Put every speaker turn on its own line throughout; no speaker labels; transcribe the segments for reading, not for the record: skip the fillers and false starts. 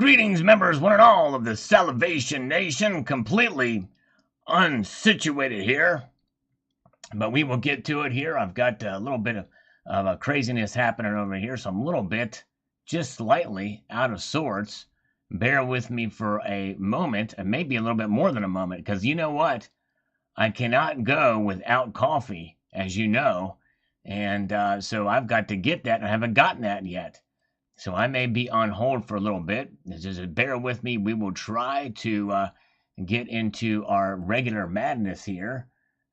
Greetings, members, one and all of the Salivation Nation, completely unsituated here, but we will get to it here. I've got a little bit of craziness happening over here, so I'm a little bit, just slightly, out of sorts. Bear with me for a moment, and maybe a little bit more than a moment, because you know what? I cannot go without coffee, as you know, and so I've got to get that, and I haven't gotten that yet. So I may be on hold for a little bit. Just bear with me. We will try to get into our regular madness here.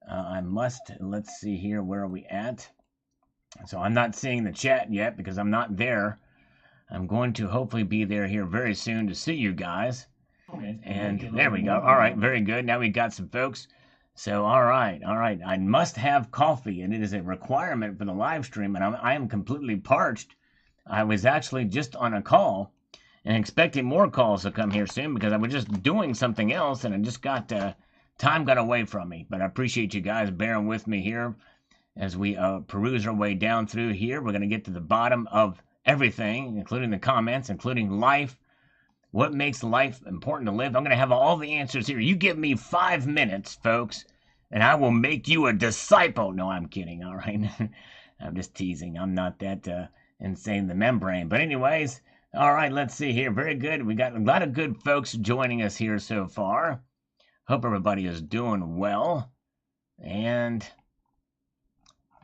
Let's see here. Where are we at? So I'm not seeing the chat yet because I'm not there. I'm going to hopefully be there here very soon to see you guys. And there we go. All right, very good. Now we got some folks. So, all right. I must have coffee, and it is a requirement for the live stream, and I am completely parched. I was actually just on a call and expecting more calls to come here soon because I was just doing something else and I just got time got away from me. But I appreciate you guys bearing with me here as we peruse our way down through here. We're going to get to the bottom of everything, including the comments, including life. What makes life important to live? I'm going to have all the answers here. You give me 5 minutes, folks, and I will make you a disciple. No, I'm kidding. All right. I'm just teasing. I'm not that insane the membrane. But anyways, all right, let's see here. Very good. We got a lot of good folks joining us here so far. Hope everybody is doing well. And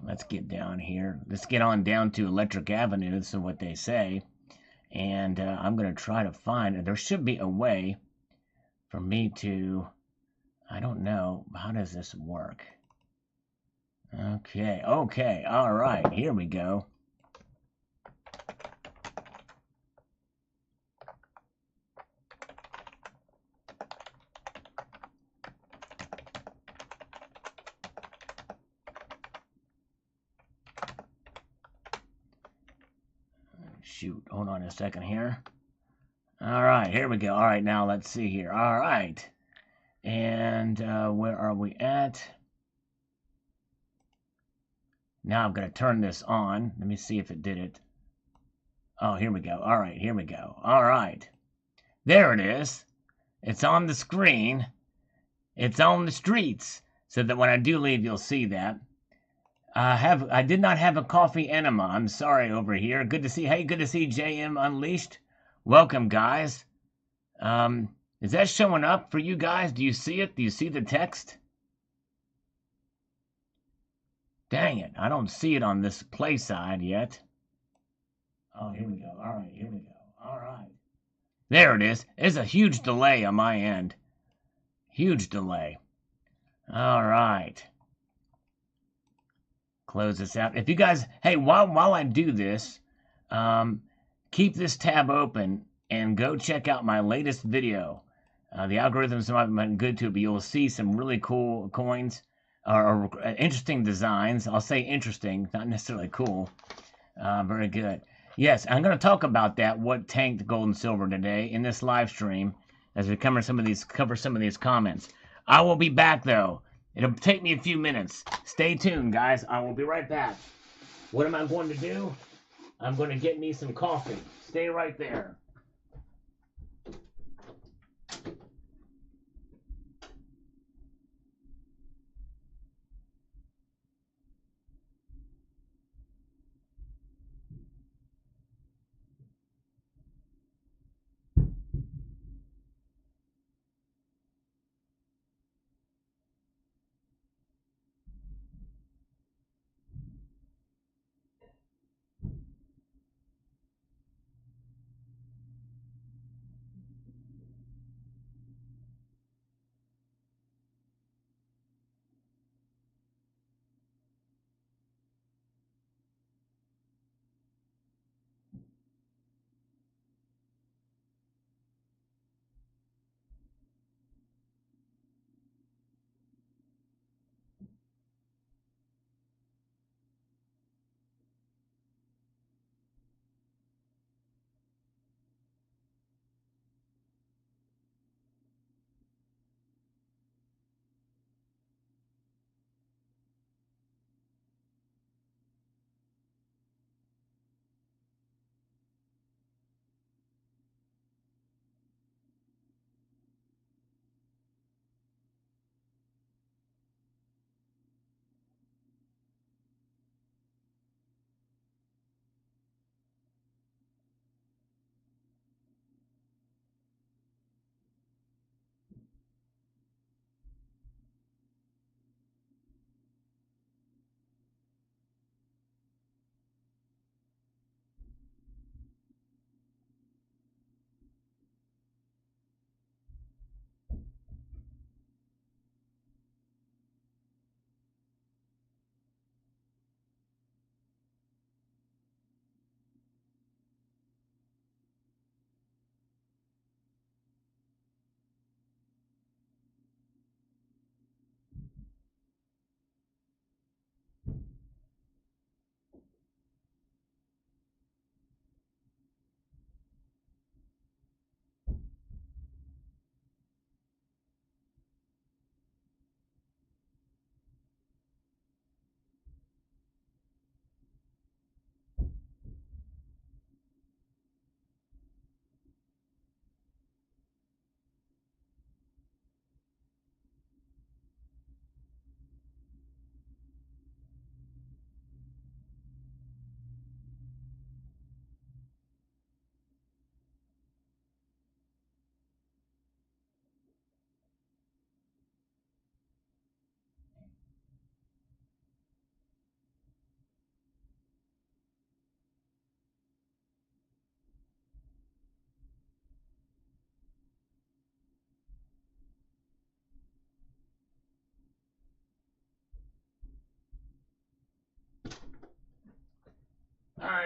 let's get down here. Let's get on down to Electric Avenue, so what they say. And I'm going to try to find, there should be a way for me to, I don't know, how does this work? Okay, all right, here we go. Shoot, hold on a second here. All right, here we go. All right, now let's see here. All right. And where are we at? Now I'm going to turn this on. Let me see if it did it. Oh, here we go. All right, here we go. All right. There it is. It's on the screen. It's on the streets. So that when I do leave, you'll see that. I did not have a coffee enema. I'm sorry over here. Good to see. Hey, good to see JM Unleashed. Welcome, guys. Is that showing up for you guys? Do you see it? Do you see the text? Dang it. I don't see it on this play side yet. Oh, here we go. All right, here we go. All right. There it is. There's a huge delay on my end. Huge delay. All right. Close this out. If you guys, hey, while I do this, keep this tab open and go check out my latest video. The algorithms might be good too, but you'll see some really cool coins or interesting designs. I'll say interesting, not necessarily cool. Very good. Yes, I'm going to talk about that, what tanked gold and silver today in this live stream as we cover some of these comments. I will be back though. It'll take me a few minutes. Stay tuned, guys. I will be right back. What am I going to do? I'm going to get me some coffee. Stay right there.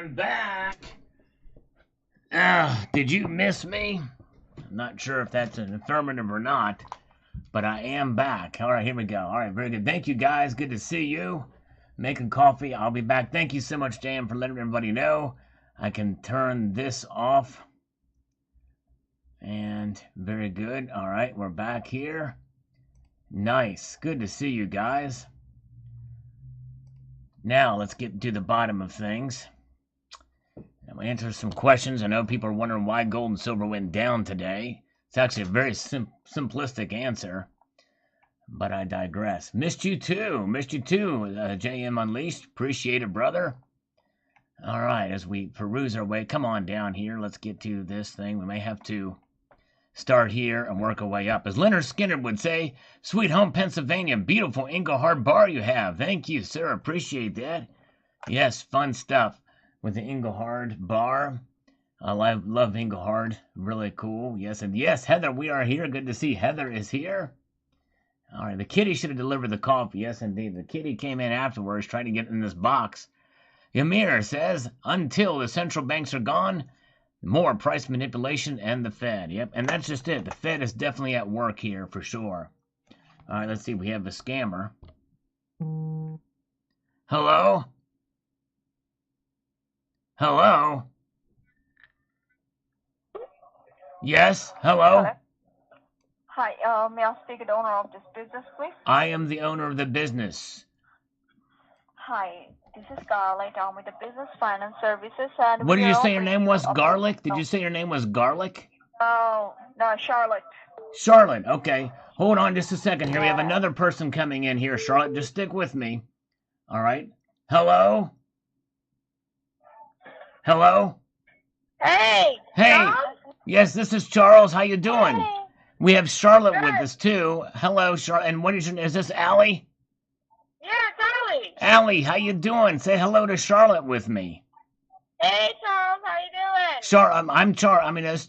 I'm back. Did you miss me? I'm not sure if that's an affirmative or not, but I am back. All right, here we go. All right, very good. Thank you, guys. Good to see you. Making coffee. I'll be back. Thank you so much, Dan, for letting everybody know. I can turn this off. And very good. All right, we're back here. Nice. Good to see you guys. Now, let's get to the bottom of things. I'm going to answer some questions. I know people are wondering why gold and silver went down today. It's actually a very simplistic answer, but I digress. Missed you too. Missed you too, JM Unleashed. Appreciate it, brother. All right, as we peruse our way, come on down here. Let's get to this thing. We may have to start here and work our way up. As Leonard Skinner would say, Sweet Home, Pennsylvania. Beautiful Engelhard bar you have. Thank you, sir. Appreciate that. Yes, fun stuff with the Engelhard bar. I love Engelhard. Really cool. Yes, and yes, Heather, we are here. Good to see Heather is here. All right, the kitty should have delivered the coffee. Yes, indeed. The kitty came in afterwards trying to get in this box. Ymir says, until the central banks are gone, more price manipulation and the Fed. Yep, and that's just it. The Fed is definitely at work here for sure. All right, let's see. We have a scammer. Hello? Hello? Yes, hello?
Hi, may I speak to the owner of this business, please?
I am the owner of the business.
Hi, this is Garlic. I'm with the Business Finance Services. And
What did you say your name was? Garlic? Did you say your name was Garlic?
No, Charlotte.
Charlotte, okay. Hold on just a second here. We have another person coming in here, Charlotte. Just stick with me. All right. Hello? Hello?
Hey!
Hey!
Charles?
Yes, this is Charles. How you doing?
Hey.
We have Charlotte with us, too. Hello, Charlotte. And what is your name? Is this Allie?
Yeah, Charlie.
Allie, how you doing? Say hello to Charlotte with me.
Hey, Charles, how you doing?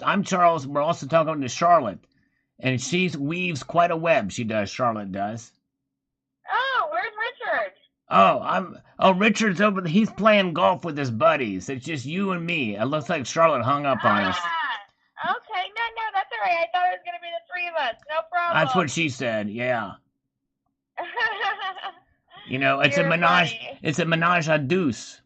I'm Charles. We're also talking to Charlotte. And she weaves quite a web, she does. Charlotte does.
Oh, where's Richard?
Richard's over there. He's playing golf with his buddies. It's just you and me. It looks like Charlotte hung up on us.
Okay, no, that's all right. I thought it was going to be the three of us. No problem.
That's what she said, yeah. You know, it's
You're
a menage.
funny.
It's a menage a deuce.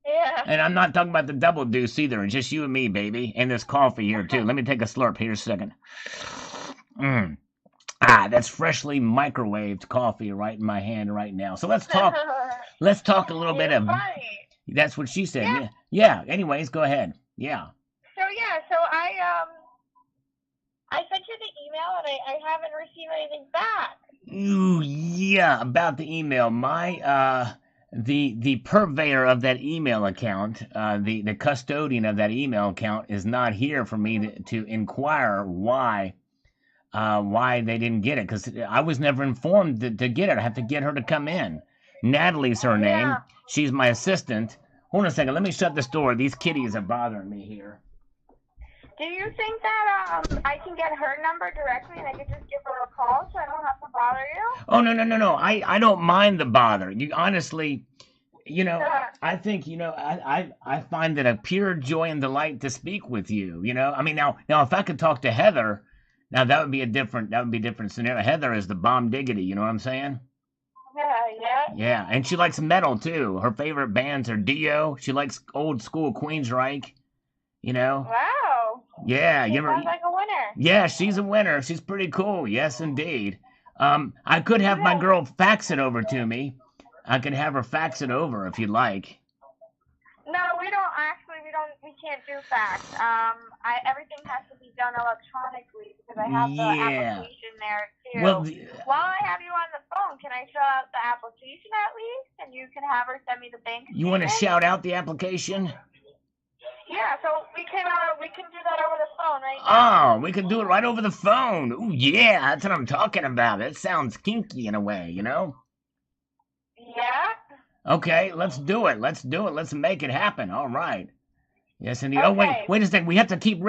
Yeah.
And I'm not talking about the double deuce either. It's just you and me, baby. And this coffee here, too. Let me take a slurp here a second. That's freshly microwaved coffee right in my hand right now. So let's talk. Let's talk a little bit of.
Funny.
That's what she said. Yeah. Anyways, go ahead. Yeah.
So I sent you the email and I haven't received anything back.
Ooh, yeah. About the email, the purveyor of that email account, the custodian of that email account is not here for me to inquire why they didn't get it, because I was never informed to get it. I have to get her to come in. Natalie's her name.
Yeah.
She's my assistant. Hold on a second. Let me shut this door. These kitties are bothering me here.
Do you think that I can get her number directly and I can just give her a call so I don't have to bother you?
Oh, no. I don't mind the bother. You honestly, I think, I find it a pure joy and delight to speak with you, I mean, now if I could talk to Heather, now that would be a different scenario. Heather is the bomb diggity, you know what I'm saying?
Yeah.
Yeah, and she likes metal too. Her favorite bands are Dio. She likes old school Queensryche,
Wow.
Yeah,
She sounds like a winner.
Yeah, she's a winner. She's pretty cool. Yes, indeed. I could have my girl fax it over to me. I could have her fax it over if you'd like.
No, we can't do fax. Everything has to be done electronically because I have the application there too.
Well,
while I have you on the phone, can I fill out the application at least, and you can have her send me the bank statement?
You want to shout out the application?
Yeah, so we can do that over the phone right now.
Oh, we can do it right over the phone. Ooh, yeah, that's what I'm talking about. It sounds kinky in a way,
Yeah.
Okay, let's do it. Let's make it happen. All right. Yes, indeed.
Okay.
Oh, wait a second. We have to keep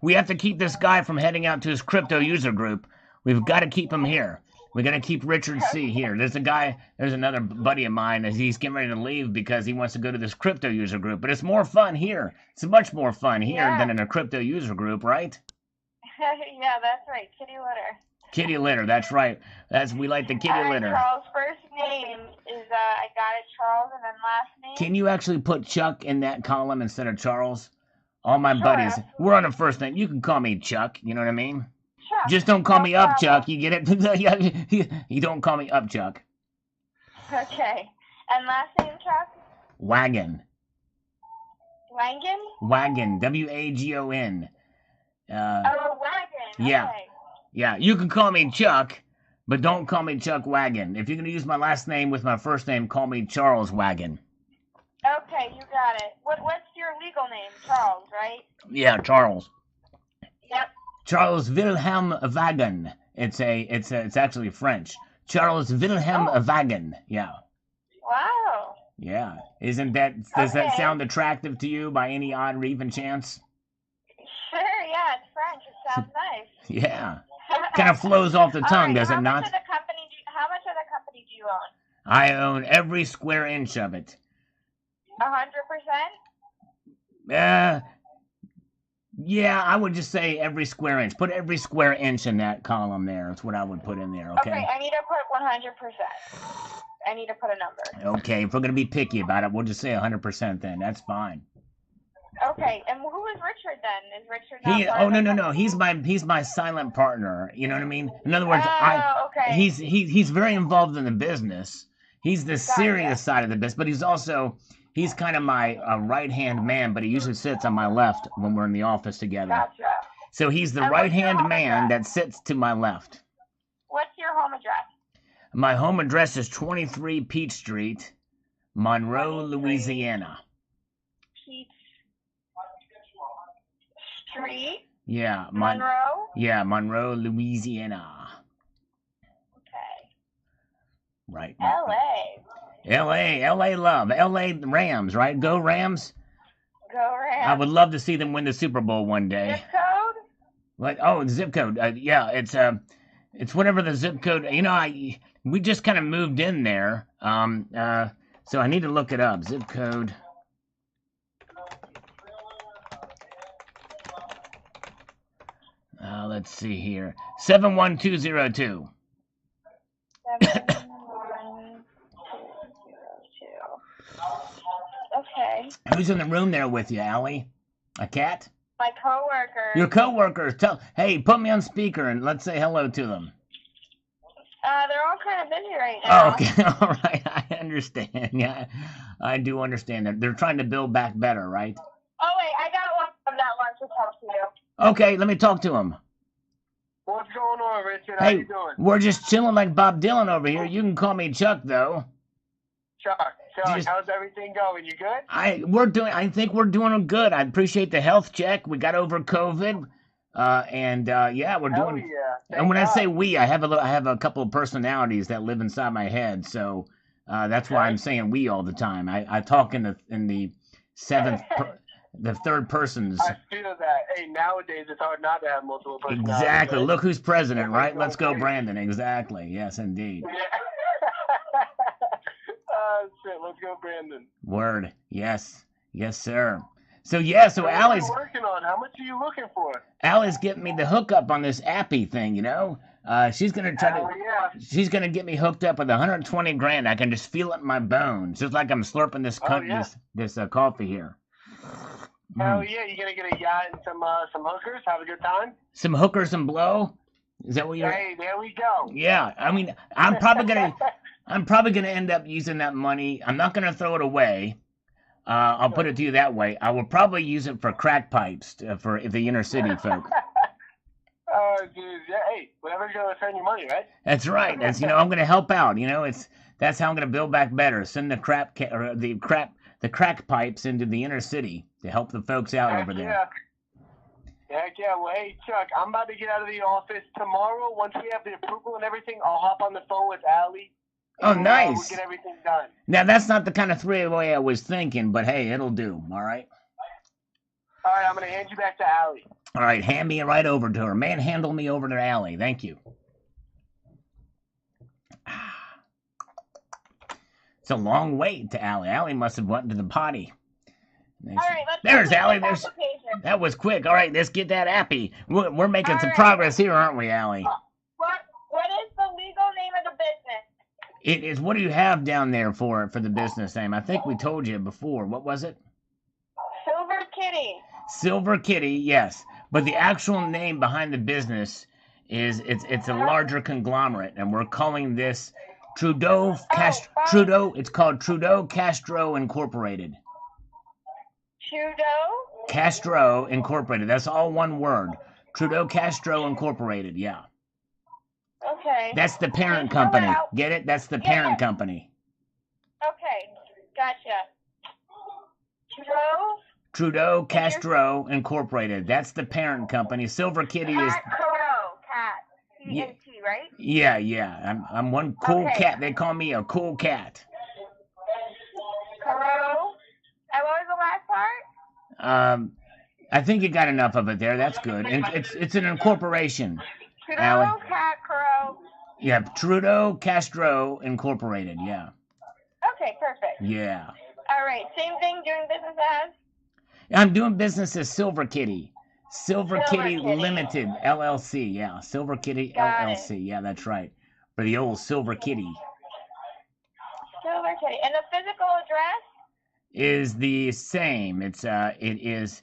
We have to keep this guy from heading out to his crypto user group. We've got to keep him here. We got to keep Richard C. here. There's another buddy of mine, as he's getting ready to leave because he wants to go to this crypto user group. But it's more fun here. It's much more fun here than in a crypto user group, right?
Yeah, that's right. Kitty litter.
Kitty litter, that's right. We like the kitty litter.
Charles' first name is, I got it, Charles, and then last name.
Can you actually put Chuck in that column instead of Charles? All my buddies, we're on a first name. You can call me Chuck, you know what I mean?
Chuck.
Just don't call me Up Chuck, you get it? You don't call me Up Chuck.
Okay. And last name, Chuck?
Wagon.
Wagon?
Wagon, W-A-G-O-N.
Wagon.
Yeah.
Okay.
Yeah, you can call me Chuck, but don't call me Chuck Wagon. If you're going to use my last name with my first name, call me Charles Wagon.
Okay, you got it. What's your legal name? Charles, right?
Yeah, Charles.
Yep.
Charles Wilhelm Wagon. It's actually French. Charles Wilhelm Wagon. Yeah.
Wow.
Yeah. Does that sound attractive to you by any odd or even chance?
Sure, yeah, it's French. It sounds nice.
Yeah. Kind of flows off the tongue, does it not?
How much of the company do you own?
I own every square inch of it.
100%?
Yeah, I would just say every square inch. Put every square inch in that column there. That's what I would put in there, okay?
Okay, I need to put 100%. I need to put a number.
Okay, if we're going to be picky about it, we'll just say 100% then. That's fine.
Okay, and who is Richard then? Is Richard not
No. He's my silent partner. You know what I mean? In other words,
okay.
he's very involved in the business. He's the serious side of the business, but he's kind of my right-hand man, but he usually sits on my left when we're in the office together.
Gotcha.
So he's the right-hand man that sits to my left.
What's your home address?
My home address is 23 Peach Street, Monroe, Louisiana.
Peach Street?
Yeah.
Monroe?
Yeah, Monroe, Louisiana.
Okay.
Right.
L.A.
love. L.A. Rams, right? Go Rams.
Go Rams.
I would love to see them win the Super Bowl one day.
Zip code?
What? Oh, zip code. Yeah, it's whatever the zip code. You know, we just kind of moved in there. So I need to look it up. Zip code. Let's see here. 71202.
71202. Okay.
Who's in the room there with you, Allie? A cat?
My coworker.
Your coworkers. Hey, put me on speaker and let's say hello to them.
They're all kind of busy right now.
Oh, okay. All right. I understand. Yeah, I do understand that. They're trying to build back better, right?
Oh, wait. I got one that wants to talk to you.
Okay, let me talk to him.
What's going on, Richard?
Hey,
how you doing?
We're just chilling like Bob Dylan over here. You can call me Chuck, though.
Chuck, how's everything going? You good?
I think we're doing good. I appreciate the health check. We got over COVID. Yeah, we're doing.
Yeah.
And when I say we, I have a couple of personalities that live inside my head, so that's why I'm saying we all the time. I talk in the the third persons.
I feel that. Hey, nowadays it's hard not to have multiple personalities.
Exactly.
Right?
Look who's president, right? Let's go, Brandon. Exactly. Yes, indeed.
Yeah. Shit. Let's go, Brandon.
Word. Yes, sir. So Allie's
what are you working on? How much are you looking for?
Allie's getting me the hookup on this appy thing, you know. She's gonna She's gonna get me hooked up with 120 grand. I can just feel it in my bones, just like I'm slurping this coffee here.
Hell yeah! You gonna get a yacht and some hookers? Have a good time.
Some hookers and blow. Is that what you're?
Hey, there we go.
Yeah, I mean, I'm probably gonna end up using that money. I'm not gonna throw it away. I'll put it to you that way. I will probably use it for crack pipes for the inner city folk.
Oh, dude. Yeah, hey, whatever's going to return your money, right?
That's right. I'm going to help out. That's how I'm going to build back better. Send the crack pipes into the inner city to help the folks out over there.
Heck yeah. Well, hey, Chuck, I'm about to get out of the office tomorrow. Once we have the approval and everything, I'll hop on the phone with Allie.
Oh, nice.
We'll get everything done.
Now, that's not the kind of three-way I was thinking, but hey, it'll do, all right?
All right, I'm going to hand you back to Allie.
All right, hand me right over to her. Manhandle me over to Allie. Thank you. It's a long wait to Allie. Allie must have went to the potty.
All right, let's
There's
complete
Allie.
this
There's
application.
that was quick. All right, let's get that appy. We're making
All
some
right.
progress here, aren't we, Allie?
What is the legal name of the business?
It is. What do you have down there for the business name? I think we told you before. What was it?
Silver Kitty.
Silver Kitty, yes. But the actual name behind the business is it's a larger conglomerate, and we're calling this Trudeau. It's called Trudeau Castro Incorporated.
Trudeau?
Castro Incorporated. That's all one word. Trudeau Castro Incorporated. Yeah.
Okay.
That's the parent company. Get it? That's the parent company.
Okay. Gotcha. Trudeau?
Trudeau Castro Incorporated. That's the parent company. Silver Kitty is.
Cat. C-A-T, right?
Yeah. I'm one cool cat. They call me a cool cat.
Caro. And what was the last part?
I think you got enough of it there. That's good. And it's an incorporation.
Trudeau,
Allie.
Cat, Caro.
Yeah, Trudeau Castro Incorporated. Yeah.
Okay, perfect.
Yeah.
All right, same thing, doing business as?
I'm doing business as Silver Kitty. Silver Kitty
Kitty.
Limited LLC. Yeah, Silver Kitty
Got
LLC.
it.
Yeah, that's right. For the old Silver Kitty.
Silver Kitty. And the physical address?
Is the same. It is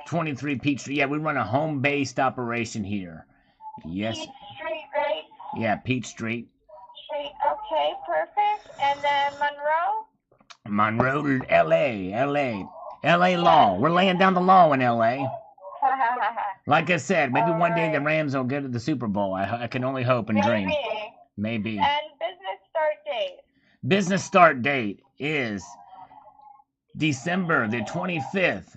23 Peachtree. Yeah, we run a home-based operation here. Yes.
Peach Street, right?
Yeah, Peach Street.
Okay, perfect. And then Monroe?
Monroe, LA law. We're laying down the law in LA. Like I said, maybe one day the Rams will go to the Super Bowl. I can only hope and dream. Maybe.
And business start date?
Business start date is December the 25th,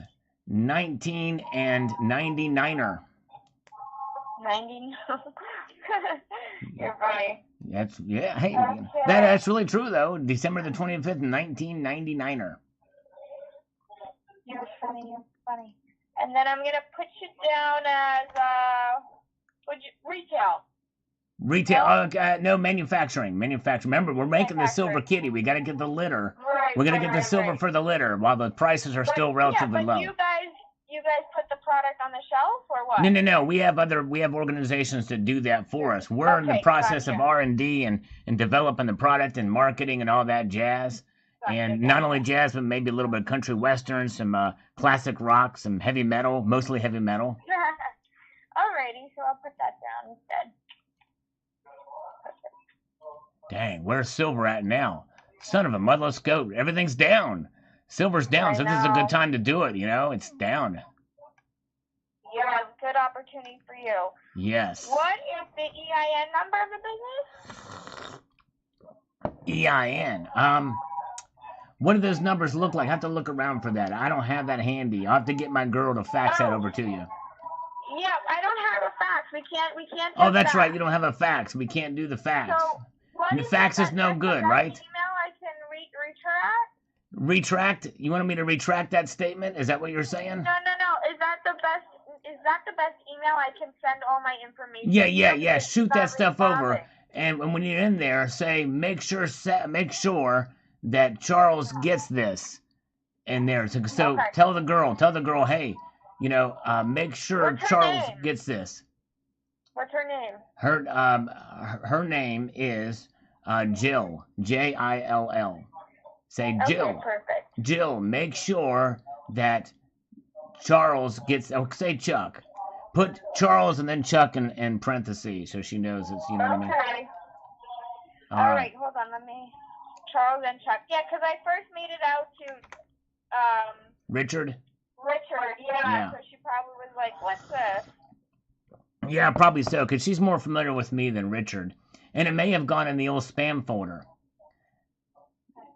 1999er.
90? You're funny.
Hey, that's really true though. December the 25th, 1999er.
You're funny. And then I'm gonna put you down as retail.
Retail, no, manufacturing. Remember, we're making the Silver Kitty. We got to get the litter. We're gonna get the silver for the litter while the prices are still relatively low.
You guys put the product on the shelf or what?
No. We have organizations that do that for us. We're in the process of R&D and developing the product and marketing and all that jazz. And not only jazz, but maybe a little bit of country western, some classic rock, some heavy metal, mostly heavy metal.
Alrighty, so I'll put that down instead.
Dang, where's silver at now? Son of a mudless goat. Everything's down. Silver's down, so this is a good time to do it, It's down.
Yeah, good opportunity for you.
Yes.
What is the EIN number of the business?
EIN. What do those numbers look like? I have to look around for that. I don't have that handy. I'll have to get my girl to fax that over to you.
Yeah, I don't have a fax. We can't.
Oh, that's right. You don't have a fax. We can't do the fax.
So,
the fax is no good, right?
Email I can retract.
Retract? You wanted me to retract that statement? Is that what you're saying?
No. Is that the best email I can send all my information?
Yeah. Shoot that stuff over. And when you're in there, say make sure that Charles gets this in there. So okay. Tell the girl, hey, make sure Charles gets this.
What's her name?
Her name is Jill. Jill. Say Jill.
Okay, perfect.
Jill, make sure that Charles gets. Oh, say Chuck. Put Charles and then Chuck in parentheses so she knows it's. You know what I mean?
Okay. All right. Hold on. Let me. Charles and Chuck. Yeah, because I first made it out to.
Richard.
Yeah. So she probably was like, "What's this?"
Yeah, probably so, because she's more familiar with me than Richard. And it may have gone in the old spam folder.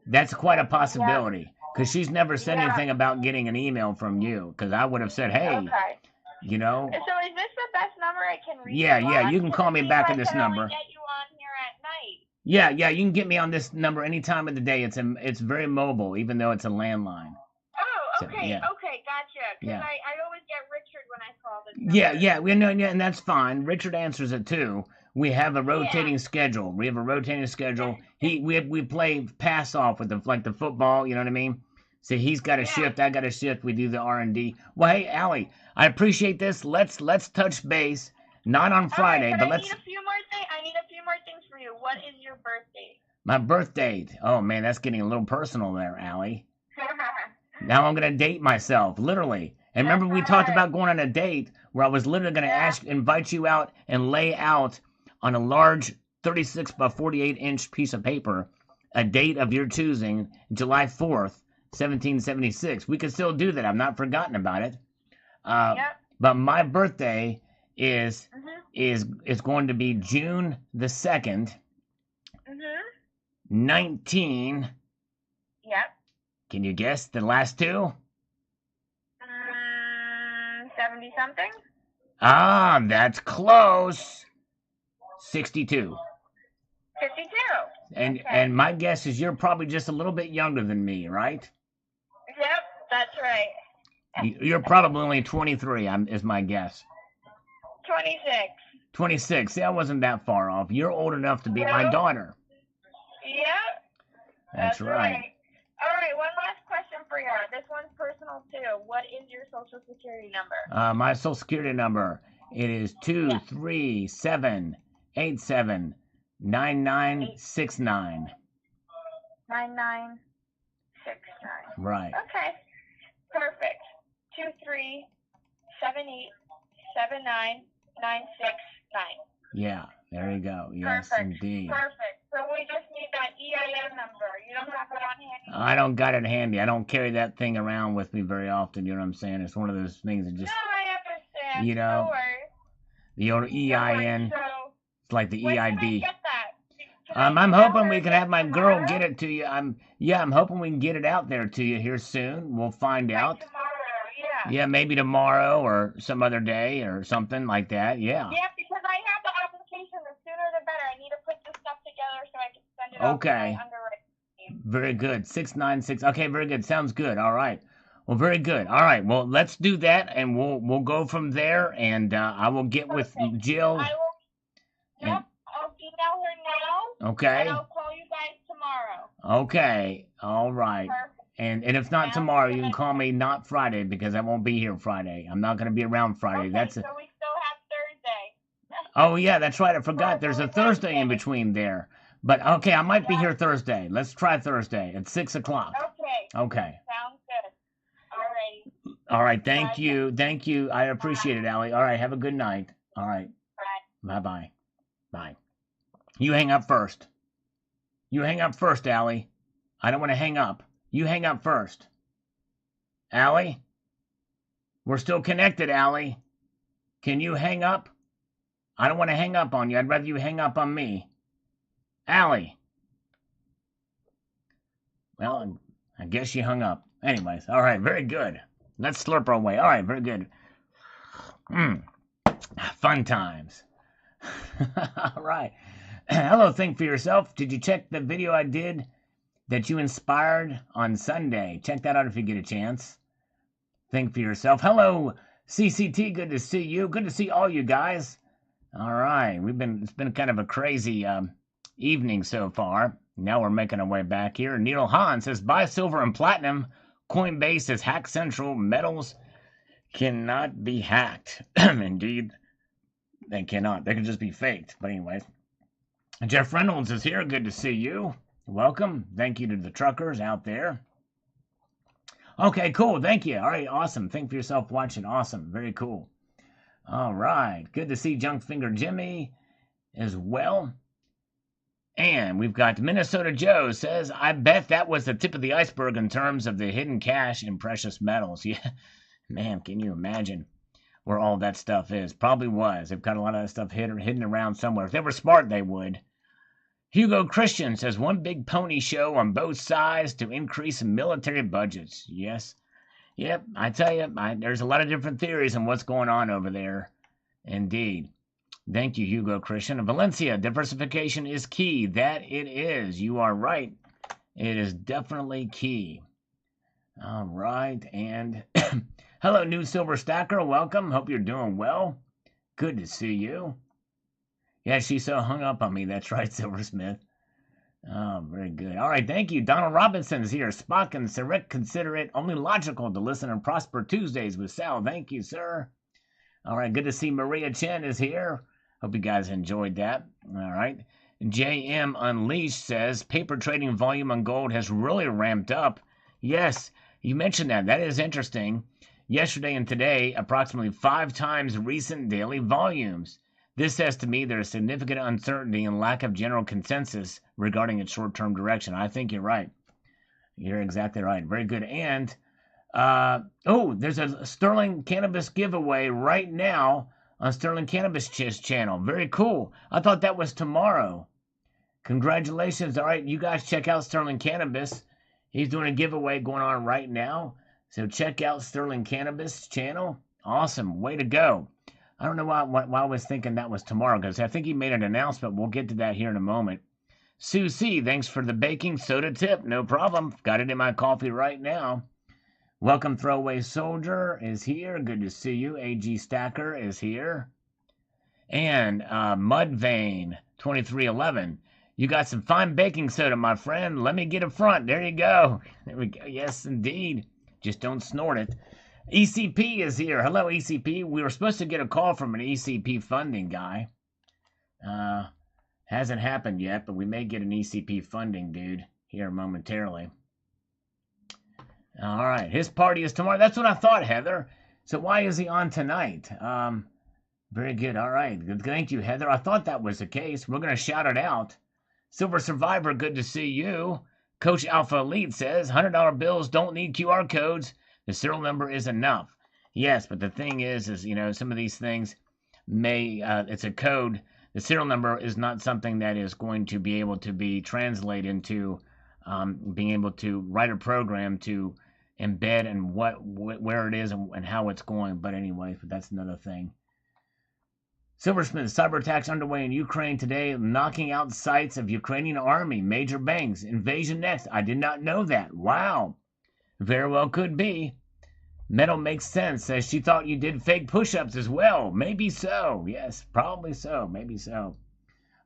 That's quite a possibility, because she's never said anything about getting an email from you, because I would have said, hey,
So is this the best number I can reach you on?
Yeah, you can call me back at this number.
I can only get you on here at night.
Yeah, you can get me on this number any time of the day. It's very mobile, even though it's a landline.
Oh, okay, okay, gotcha. Because I always get Richard when I call this number.
Yeah, and that's fine. Richard answers it too. we have a rotating schedule. We have a rotating schedule. We play pass off with the football. You know what I mean? So he's got a shift. I got a shift. We do the R&D. Well, hey, Allie, I appreciate this. Let's touch base. Not on Friday, but let's.
I need a few more things for you. What is your birthday?
My birth date. Oh man, that's getting a little personal there, Allie. Now I'm gonna date myself, literally. And remember, we talked about going on a date where I was literally gonna invite you out and lay out on a large 36 by 48 inch piece of paper a date of your choosing, July 4th, 1776. We could still do that. I've not forgotten about it. But my birthday is going to be June the 2nd, 19.
Yep.
Can you guess the last two?
70 something.
Ah, that's close. 62.
52.
And my guess is you're probably just a little bit younger than me, right?
Yep, that's right.
You're probably only 23, is my guess.
26.
26. See, I wasn't that far off. You're old enough to be my daughter.
Yep.
That's right.
All right, one last question for you. This one's personal too. What is your social security number?
My social security number, it is 237879969.
9969.
Right.
Okay. Perfect. 237879969.
Yeah, there you go. Yes,
Perfect.
indeed.
Perfect. So we just need that EIN number. You don't have it on handy?
I don't got it handy. I don't carry that thing around with me very often. You know what I'm saying? It's one of those things that just.
No, I understand.
You know.
No worries.
The old EIN. It's like the EID.
When can I get that?
I'm hoping we can have my girl get it to you. I'm hoping we can get it out there to you here soon. We'll find out.
Tomorrow,
yeah, maybe tomorrow or some other day or something like that. Yeah.
Yeah, because I have the application. The sooner the better. I need to put this stuff together so I can send it off to my underwriting.
Very good. 696. Okay, very good. Sounds good. All right. Well, very good. All right. Well, let's do that, and we'll go from there. And I will get with Jill.
I'll email her now.
Okay.
And I'll call you guys tomorrow.
Okay. All right.
Perfect.
And if not tomorrow, you can call me not Friday because I won't be here Friday. I'm not going to be around Friday.
Okay,
That's
so we still have Thursday.
Oh yeah, that's right. I forgot. There's a Thursday in between there. But okay, I might be here Thursday. Let's try Thursday at 6 o'clock. Okay.
Sounds good. Alrighty.
All right. Thank you. Thank you. I appreciate it, Allie. All right. Have a good night. All right.
Bye.
Bye. Bye. You hang up first. You hang up first, Allie. I don't want to hang up. You hang up first. Allie? We're still connected, Allie. Can you hang up? I don't want to hang up on you. I'd rather you hang up on me. Allie. Well, I guess she hung up. Anyways, all right, very good. Let's slurp our way. All right, very good. Fun times. All right. Hello, think for yourself. Did you check the video I did that you inspired on Sunday? Check that out if you get a chance. Think for yourself. Hello, CCT. Good to see you. Good to see all you guys. All right. It's been kind of a crazy evening so far. Now we're making our way back here. Neil Hahn says, buy silver and platinum. Coinbase is hack central. Metals cannot be hacked. Indeed, they cannot. They can just be faked. But anyways, Jeff Reynolds is here. Good to see you. Welcome. Thank you to the truckers out there. Okay, cool. Thank you. All right, awesome. Think for yourself watching. Awesome. Very cool. All right. Good to see Junkfinger Jimmy as well. And we've got Minnesota Joe says, I bet that was the tip of the iceberg in terms of the hidden cash in precious metals. Yeah, man, can you imagine where all that stuff is? Probably was. They've got a lot of that stuff hidden around somewhere. If they were smart, they would. Hugo Christian says, one big pony show on both sides to increase military budgets. Yes. Yep, I tell you, there's a lot of different theories on what's going on over there. Indeed. Thank you, Hugo Christian. Valencia, diversification is key. That it is. You are right. It is definitely key. All right. And hello, New Silver Stacker. Welcome. Hope you're doing well. Good to see you. Yeah, she's so hung up on me. That's right, Silversmith. Oh, very good. All right, thank you. Donald Robinson's here. Spock and Sarek consider it only logical to listen on Prosper Tuesdays with Sal. Thank you, sir. All right, good to see Maria Chen is here. Hope you guys enjoyed that. All right. JM Unleashed says paper trading volume on gold has really ramped up. Yes, you mentioned that. That is interesting. Yesterday and today, approximately 5 times recent daily volumes. This says to me there is significant uncertainty and lack of general consensus regarding its short-term direction. I think you're right. You're exactly right. Very good. And, there's a Sterling Cannabis giveaway right now on Sterling Cannabis channel. Very cool. I thought that was tomorrow. Congratulations. All right, you guys check out Sterling Cannabis. He's doing a giveaway going on right now. So check out Sterling Cannabis channel. Awesome. Way to go. I don't know why I was thinking that was tomorrow, because I think he made an announcement. We'll get to that here in a moment. Sue C., thanks for the baking soda tip. No problem. Got it in my coffee right now. Welcome Throwaway Soldier is here. Good to see you. AG Stacker is here. And Mudvayne 2311. You got some fine baking soda, my friend. Let me get a front. There you go. There we go. Yes, indeed. Just don't snort it. ECP is here. Hello, ECP. We were supposed to get a call from an ECP funding guy. Hasn't happened yet, but we may get an ECP funding dude here momentarily. All right. His party is tomorrow. That's what I thought, Heather. So why is he on tonight? Very good. All right. Thank you, Heather. I thought that was the case. We're going to shout it out. Silver Survivor, good to see you. Coach Alpha Elite says, $100 bills don't need QR codes. The serial number is enough. Yes, but the thing is, some of these things it's a code. The serial number is not something that is going to be able to be translated into being able to write a program to embed and where it is and how it's going. But anyway, that's another thing. Silversmith, cyber attacks underway in Ukraine today, knocking out sites of Ukrainian army, major banks, invasion next. I did not know that. Wow. Very well could be. Metal makes sense. Says she thought you did fake push-ups as well. Maybe so. Yes, probably so. Maybe so.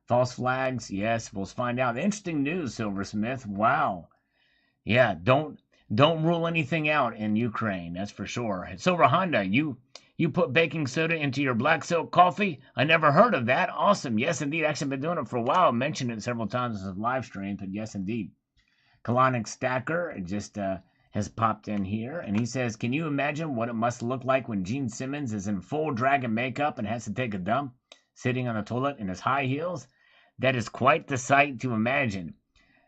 False flags. Yes, we'll find out. Interesting news, Silversmith. Wow. Yeah, don't rule anything out in Ukraine. That's for sure. Silver Honda, you put baking soda into your black silk coffee? I never heard of that. Awesome. Yes, indeed. Actually, been doing it for a while. I mentioned it several times as a live stream, but yes, indeed. Colonic Stacker just has popped in here, and he says, can you imagine what it must look like when Gene Simmons is in full dragon makeup and has to take a dump, sitting on the toilet in his high heels? That is quite the sight to imagine.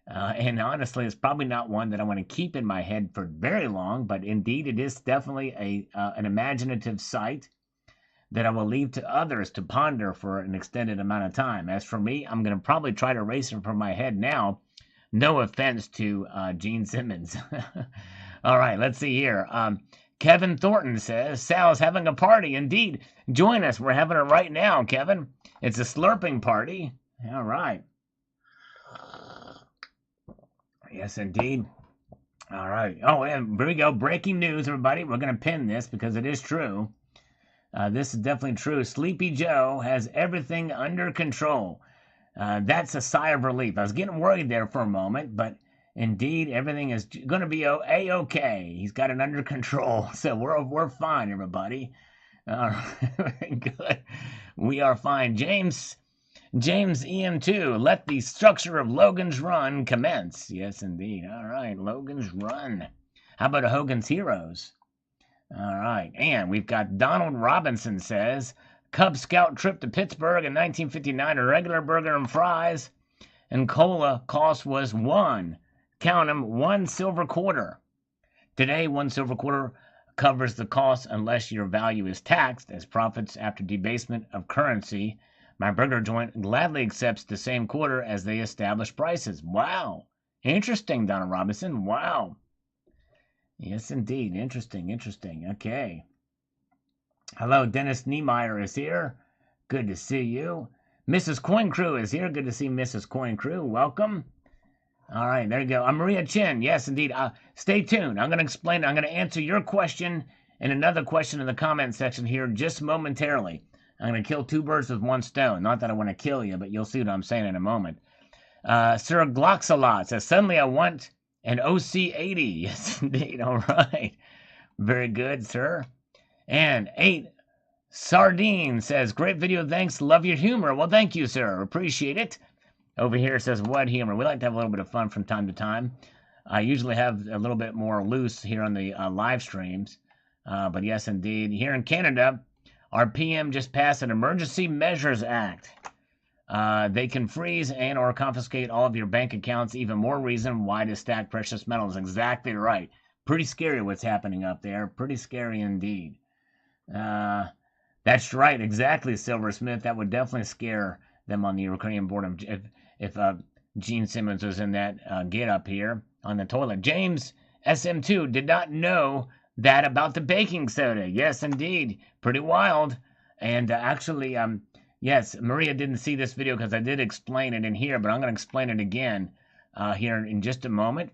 And honestly, it's probably not one that I want to keep in my head for very long, but indeed it is definitely an imaginative sight that I will leave to others to ponder for an extended amount of time. As for me, I'm going to probably try to erase it from my head now. No offense to Gene Simmons. All right, let's see here. Kevin Thornton says, Sal's having a party. Indeed, join us. We're having it right now, Kevin. It's a slurping party. All right. Yes, indeed. All right. Oh, and here we go. Breaking news, everybody. We're going to pin this because it is true. This is definitely true. Sleepy Joe has everything under control. That's a sigh of relief. I was getting worried there for a moment, but indeed, everything is going to be A-okay. He's got it under control, so we're fine, everybody. Good. We are fine. James EM2, let the structure of Logan's Run commence. Yes, indeed. All right, Logan's Run. How about a Hogan's Heroes? All right, and we've got Donald Robinson says, Cub Scout trip to Pittsburgh in 1959, a regular burger and fries, and cola cost was one silver quarter. Today, 1 silver quarter covers the cost unless your value is taxed as profits after debasement of currency. My burger joint gladly accepts the same quarter as they establish prices. Wow. Interesting, Donald Robinson. Wow. Yes, indeed. Interesting. Okay. Hello, Dennis Niemeyer is here. Good to see you. Mrs. Coin Crew is here. Good to see Mrs. Coin Crew. Welcome. All right, there you go. I'm Maria Chin. Yes, indeed. Stay tuned. I'm going to explain. I'm going to answer your question and another question in the comment section here just momentarily. I'm going to kill 2 birds with 1 stone. Not that I want to kill you, but you'll see what I'm saying in a moment. Sir Gloxalot says, suddenly I want an OC80. Yes, indeed. All right. Very good, sir. And 8 Sardine says, great video, thanks. Love your humor. Well, thank you, sir. Appreciate it. Over here says, what humor? We like to have a little bit of fun from time to time. I usually have a little bit more loose here on the live streams. But yes, indeed. Here in Canada, our PM just passed an Emergency Measures Act. They can freeze and or confiscate all of your bank accounts. Even more reason why to stack precious metals. Exactly right. Pretty scary what's happening up there. Pretty scary indeed. That's right. Exactly, Silversmith. That would definitely scare them on the Ukrainian border if Gene Simmons was in that get up here on the toilet. James SM2 did not know that about the baking soda. Yes, indeed. Pretty wild. And actually, yes, Maria didn't see this video because I did explain it in here, but I'm going to explain it again here in just a moment.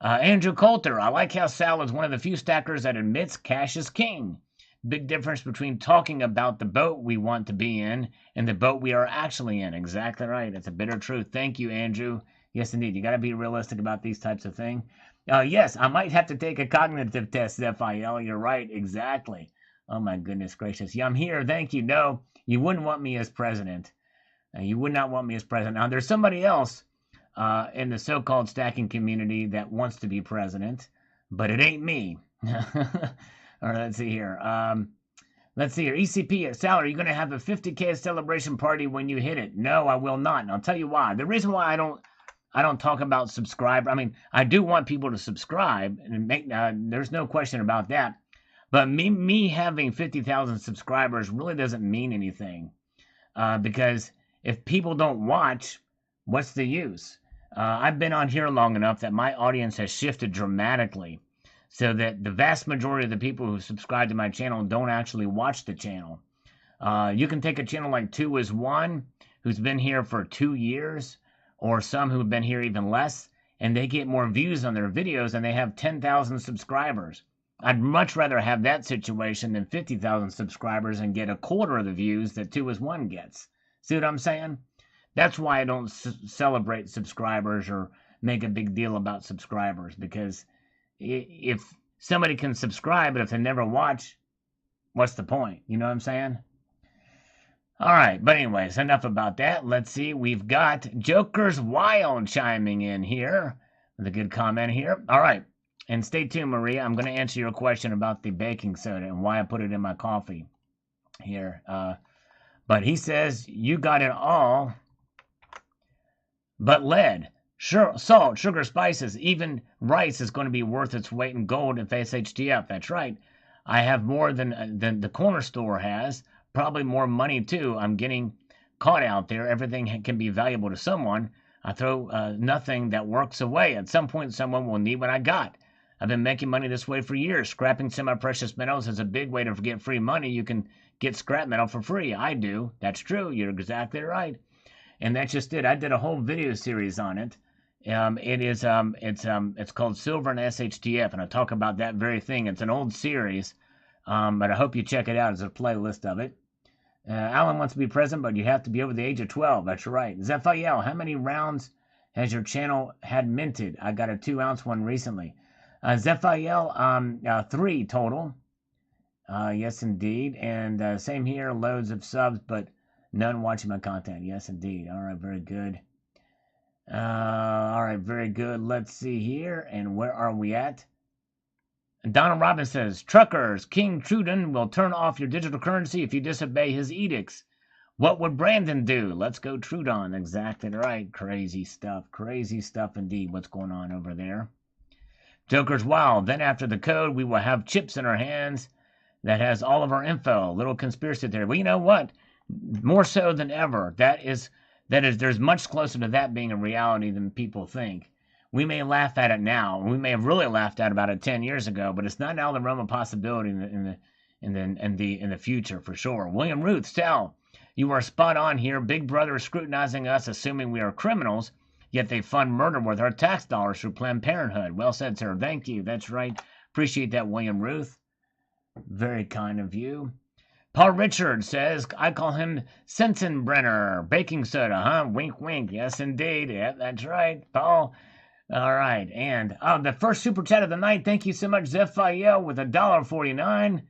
Andrew Coulter, I like how Sal is one of the few stackers that admits cash is king. Big difference between talking about the boat we want to be in and the boat we are actually in. Exactly right. It's a bitter truth. Thank you, Andrew. Yes, indeed. You got to be realistic about these types of things. Yes, I might have to take a cognitive test, FIL. You're right. Exactly. Oh, my goodness gracious. Yeah, I'm here. Thank you. No, you wouldn't want me as president. You would not want me as president. Now, there's somebody else in the so-called stacking community that wants to be president, but it ain't me. All right, let's see here. ECP, Sal, are you going to have a 50K celebration party when you hit it? No, I will not. And I'll tell you why. The reason why I don't talk about subscribe. I mean, I do want people to subscribe and make. There's no question about that. But me having 50,000 subscribers really doesn't mean anything, because if people don't watch, what's the use? I've been on here long enough that my audience has shifted dramatically, so that the vast majority of the people who subscribe to my channel don't actually watch the channel. You can take a channel like 2 is 1, who's been here for 2 years, or some who've been here even less, and they get more views on their videos and they have 10,000 subscribers. I'd much rather have that situation than 50,000 subscribers and get a quarter of the views that 2 is 1 gets. See what I'm saying? That's why I don't celebrate subscribers or make a big deal about subscribers, because if somebody can subscribe, but if they never watch, what's the point? You know what I'm saying? All right, but anyways, enough about that. Let's see. We've got Joker's Wild chiming in here with a good comment here. All right, and stay tuned, Maria. I'm going to answer your question about the baking soda and why I put it in my coffee here. But he says, you got it all but lead. Sure, salt, sugar, spices, even rice is going to be worth its weight in gold if SHTF. That's right. I have more than the corner store has. Probably more money, too. I'm getting caught out there. Everything can be valuable to someone. I throw nothing that works away. At some point, someone will need what I got. I've been making money this way for years. Scrapping semi-precious metals is a big way to get free money. You can get scrap metal for free. I do. That's true. You're exactly right. And that's just it. I did a whole video series on it. It's called Silver and SHTF, and I talk about that very thing. It's an old series, but I hope you check it out as a playlist of it. Alan wants to be present, but you have to be over the age of 12. That's right. Zephiel, how many rounds has your channel had minted? I got a 2-ounce one recently. Zephiel, 3 total. Yes, indeed. And same here, loads of subs, but none watching my content. Yes, indeed. All right, very good. All right, very good. Let's see here. And where are we at? Donald Robbins says, truckers, King Trudon will turn off your digital currency if you disobey his edicts. What would Brandon do? Let's go Trudon. Exactly right. Crazy stuff. Crazy stuff indeed. What's going on over there? Joker's Wild. Then after the code, we will have chips in our hands that has all of our info. Little conspiracy theory. Well, you know what? More so than ever. There's much closer to that being a reality than people think. We may laugh at it now. We may have really laughed at about it 10 years ago, but it's not now the realm of possibility in the future for sure. William Ruth, Sal, you are spot on here. Big Brother is scrutinizing us, assuming we are criminals, yet they fund murder with our tax dollars through Planned Parenthood. Well said, sir. Thank you. That's right. Appreciate that, William Ruth. Very kind of you. Paul Richard says, I call him Sensenbrenner. Baking soda, huh? Wink, wink. Yes, indeed. Yeah, that's right, Paul. All right. And the first super chat of the night. Thank you so much, Zephiel, with $1.49.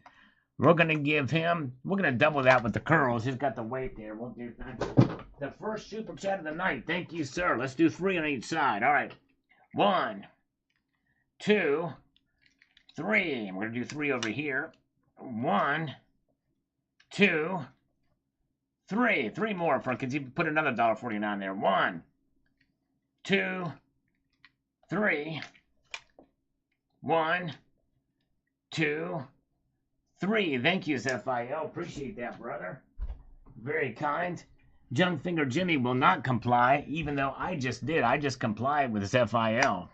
We're going to give him, we're going to double that with the curls. He's got the weight there. Won't do that. The first super chat of the night. Thank you, sir. Let's do 3 on each side. All right. 1, 2, 3. We're going to do 3 over here. 1, 2, 3. 3 more for, because you put another $1.49 there. 1, 2, 3. 1, 2, 3. Thank you, Zephiel. Appreciate that, brother. Very kind. Jungfinger Jimmy will not comply, even though I just did. I just complied with Zephiel.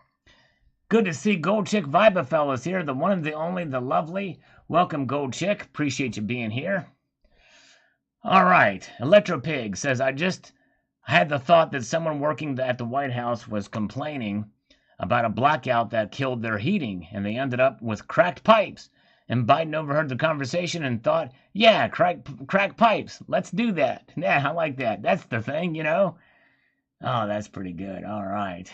Good to see Gold Chick Vibafellas here. The one and the only, the lovely. Welcome, Gold Chick. Appreciate you being here. All right. Electropig says, I just had the thought that someone working at the White House was complaining about a blackout that killed their heating, and they ended up with cracked pipes. And Biden overheard the conversation and thought, yeah, crack pipes. Let's do that. Yeah, I like that. That's the thing, you know? Oh, that's pretty good. All right.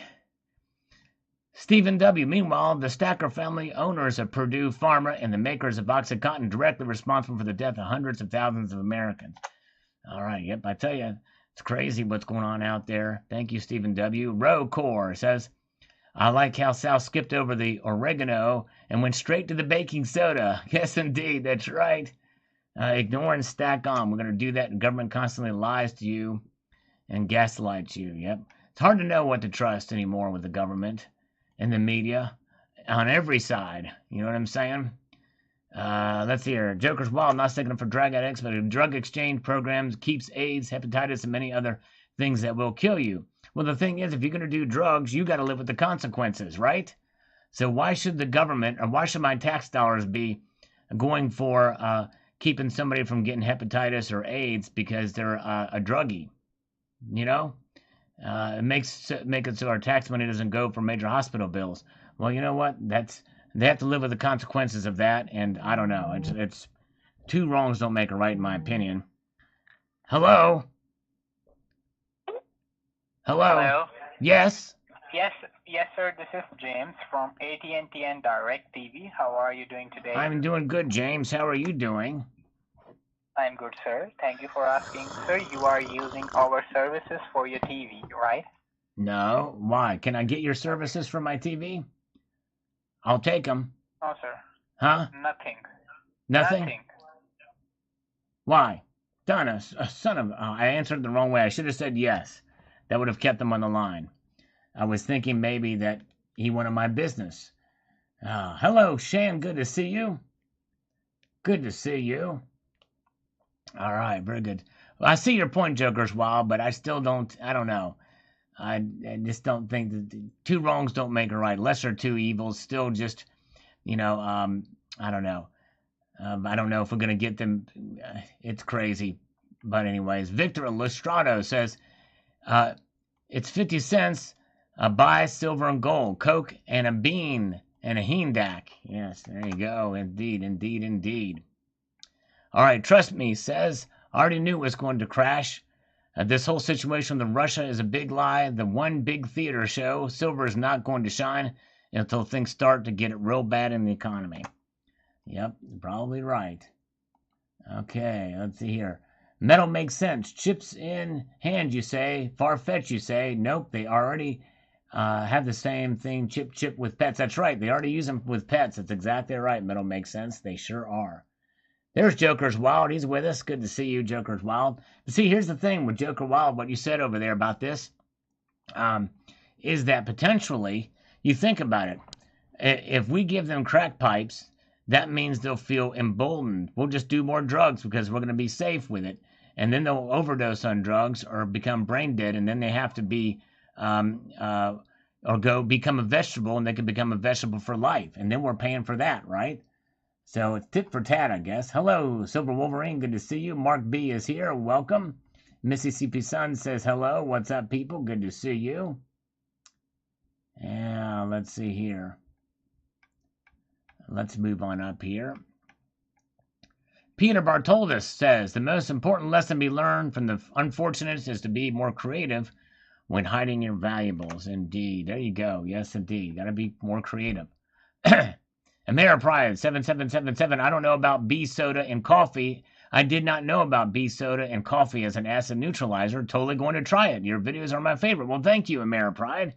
Stephen W. Meanwhile, the Stacker family, owners of Purdue Pharma and the makers of OxyContin, directly responsible for the death of hundreds of thousands of Americans. All right, yep, I tell you, it's crazy what's going on out there. Thank you, Stephen W. Rocor says, I like how Sal skipped over the oregano and went straight to the baking soda. Yes, indeed, that's right. Ignore and stack on. We're going to do that, and government constantly lies to you and gaslights you. Yep. It's hard to know what to trust anymore with the government and the media on every side. You know what I'm saying? Let's see here. Joker's Wild, not sticking up for drug addicts, but a drug exchange program keeps AIDS, hepatitis, and many other things that will kill you. Well, the thing is, if you're going to do drugs, you got to live with the consequences, right? So why should the government, or why should my tax dollars be going for keeping somebody from getting hepatitis or AIDS because they're a druggie? You know? Make it so our tax money doesn't go for major hospital bills. Well, you know what? They have to live with the consequences of that, and I don't know. It's 2 wrongs don't make a right, in my opinion. Hello? Hello? Yes?
Yes, sir. This is James from AT&T and Direct TV. How are you doing today?
I'm doing good, James. How are you doing?
I'm good, sir. Thank you for asking. Sir, you are using our services for your TV, right?
No. Why? Can I get your services for my TV? I'll take them.
No, sir.
Huh?
Nothing.
Nothing? Why? Donna, son of... I answered the wrong way. I should have said yes. That would have kept them on the line. I was thinking maybe that he wanted my business. Hello, Shan. Good to see you. Good to see you. All right, very good. Well, I see your point, Joker's Wild, but I still don't... I don't know. I just don't think that 2 wrongs don't make a right. Lesser 2 evils. Still just, I don't know. I don't know if we're going to get them. It's crazy. But anyways, Victor Lestrado says, it's 50 cents, buy silver and gold, Coke and a bean and a Heendak. Yes, there you go. Indeed, indeed, indeed. All right, trust me, says, I already knew it was going to crash. This whole situation with Russia is a big lie. The one big theater show. Silver is not going to shine until things start to get real bad in the economy. Yep, probably right. Okay, let's see here. Metal makes sense. Chips in hand, you say. Far-fetched, you say. Nope, they already have the same thing, chip with pets. That's right, they already use them with pets. That's exactly right. Metal makes sense. They sure are. There's Joker's Wild. He's with us. Good to see you, Joker's Wild. But see, here's the thing with Joker Wild, what you said over there about this, is that potentially, you think about it, if we give them crack pipes, that means they'll feel emboldened. We'll just do more drugs because we're going to be safe with it. And then they'll overdose on drugs or become brain dead, and then they have to be, or go become a vegetable, and they can become a vegetable for life. And then we're paying for that, right? So it's tit for tat, I guess. Hello, Silver Wolverine. Good to see you. Mark B is here. Welcome. Mississippi Sun says hello. What's up, people? Good to see you. Yeah, let's see here. Let's move on up here. Peter Bartoldus says, the most important lesson to be learned from the unfortunates is to be more creative when hiding your valuables. Indeed. There you go. Yes, indeed. Got to be more creative. Amara Pride 7777. I don't know about bee soda and coffee. I did not know about bee soda and coffee as an acid neutralizer. Totally going to try it. Your videos are my favorite. Well, thank you, Amara Pride.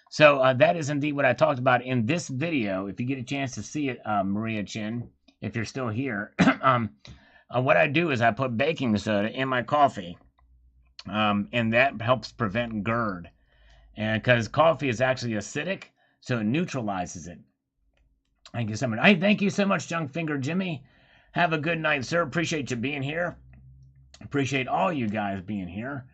So that is indeed what I talked about in this video. If you get a chance to see it, Maria Chin, if you're still here, what I do is I put baking soda in my coffee, and that helps prevent GERD. And because coffee is actually acidic, so it neutralizes it. Thank you so much. Thank you so much, Junk Finger Jimmy. Have a good night, sir. Appreciate you being here. Appreciate all you guys being here.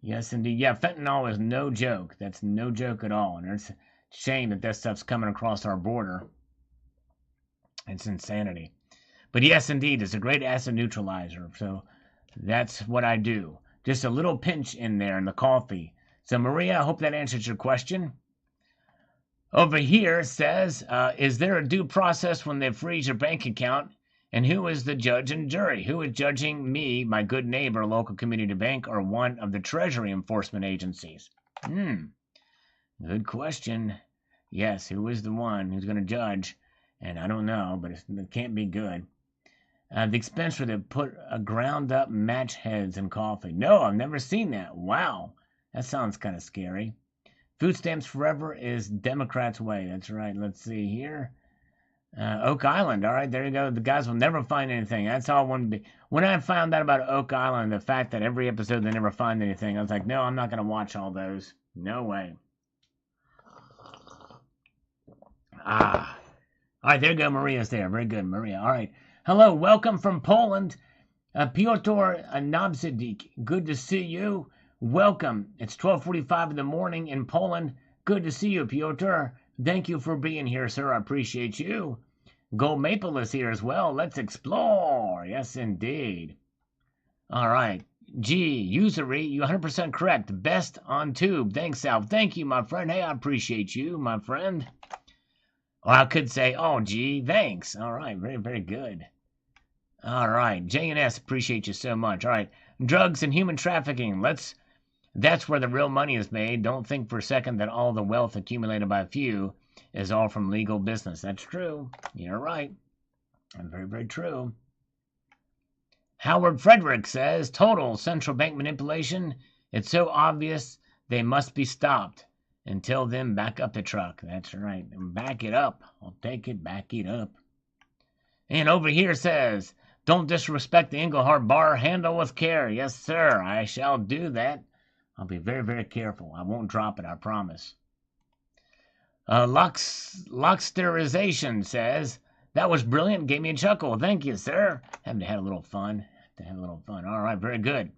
Yes, indeed. Yeah, fentanyl is no joke. That's no joke at all. And it's a shame that that stuff's coming across our border. It's insanity. But yes, indeed, it's a great acid neutralizer. So that's what I do. Just a little pinch in there in the coffee. So, Maria, I hope that answers your question. Over here says, is there a due process when they freeze your bank account? And who is the judge and jury? Who is judging me, my good neighbor, local community bank, or one of the Treasury enforcement agencies? Good question. Yes, who is the one who's going to judge? And I don't know, but it can't be good. The expense for the put a ground up match heads in coffee. No, I've never seen that. Wow. That sounds kind of scary. Food stamps forever is Democrats' way. That's right. Let's see here. Oak Island. All right, there you go. The guys will never find anything. That's all one be. When I found out about Oak Island, the fact that every episode they never find anything, I was like, no, I'm not going to watch all those. No way. All right, there you go. Maria's there. Very good, Maria. All right. Hello, welcome from Poland. Piotr Nabzidik. Good to see you. Welcome. It's 12:45 in the morning in Poland. Good to see you, Piotr. Thank you for being here, sir. I appreciate you. Gold Maple is here as well. Let's explore. Yes, indeed. All right. G, usury, you 100% correct. Best on tube. Thanks, Sal. Thank you, my friend. Hey, I appreciate you, my friend. Or I could say, oh, gee, thanks. All right. Very, very good. All right. J&S, appreciate you so much. All right. Drugs and human trafficking. That's where the real money is made. Don't think for a second that all the wealth accumulated by a few is all from legal business. That's true. You're right. And very, very true. Howard Frederick says, total central bank manipulation. It's so obvious they must be stopped. Until then, back up the truck. That's right. Back it up. I'll take it. Back it up. And over here says, don't disrespect the Engelhard bar. Handle with care. Yes, sir. I shall do that. I'll be very, very careful. I won't drop it, I promise. Locksterization says, that was brilliant. Gave me a chuckle. Thank you, sir. Had a little fun. All right, very good.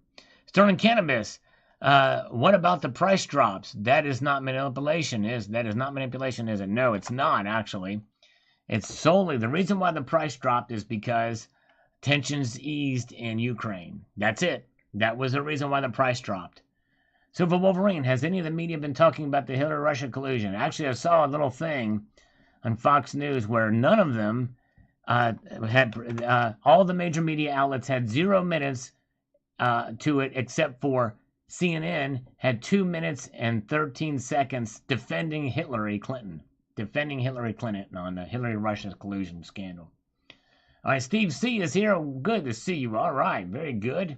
Sterling Cannabis. What about the price drops? That is not manipulation, is it? No, it's not, actually. It's solely, the reason why the price dropped is because tensions eased in Ukraine. That's it. That was the reason why the price dropped. Silver Wolverine, has any of the media been talking about the Hillary-Russia collusion? Actually, I saw a little thing on Fox News where none of them had, all the major media outlets had 0 minutes to it, except for CNN had 2 minutes and 13 seconds defending Hillary Clinton on the Hillary-Russia collusion scandal. All right, Steve C. is here. Good to see you. All right, very good.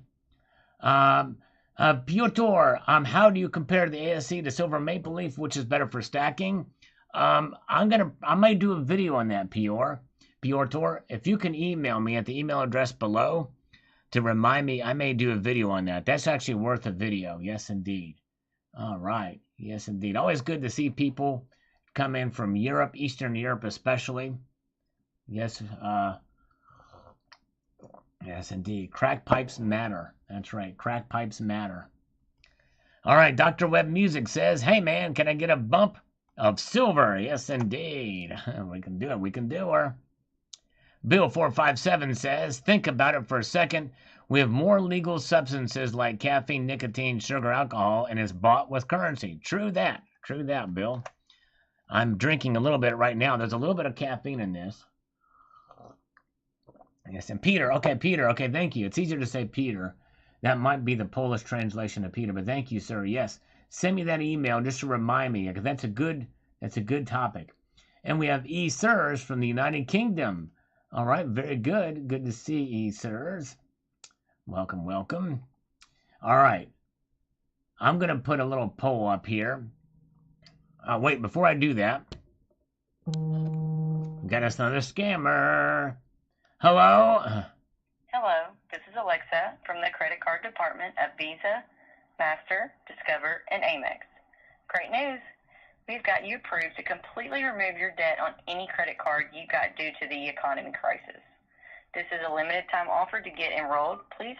Piotr, how do you compare the ASC to Silver Maple Leaf? Which is better for stacking? I might do a video on that, Piotr. If you can email me at the email address below to remind me, I may do a video on that. That's actually worth a video. Yes, indeed. All right. Yes, indeed. Always good to see people come in from Europe, Eastern Europe especially. Yes, yes, indeed. Crack pipes matter. That's right. Crack pipes matter. All right. Dr. Webb Music says, hey, man, can I get a bump of silver? Yes, indeed. We can do it. We can do her. Bill457 says, think about it for a second. We have more legal substances like caffeine, nicotine, sugar, alcohol, and it's bought with currency. True that. True that, Bill. I'm drinking a little bit right now. There's a little bit of caffeine in this. Yes, and Peter. Okay, Peter. Okay, thank you. It's easier to say Peter. That might be the Polish translation of Peter, but thank you, sir. Yes, send me that email just to remind me, because that's a good topic. And we have E. Sirs from the United Kingdom. All right, very good. Good to see E. Sirs. Welcome, welcome. All right, I'm gonna put a little poll up here. Wait, before I do that, got us another scammer. Hello.
Hello, this is Alexa from the credit card department at Visa, Master, Discover, and Amex. Great news! We've got you approved to completely remove your debt on any credit card you got due to the economy crisis. This is a limited time offer to get enrolled. Please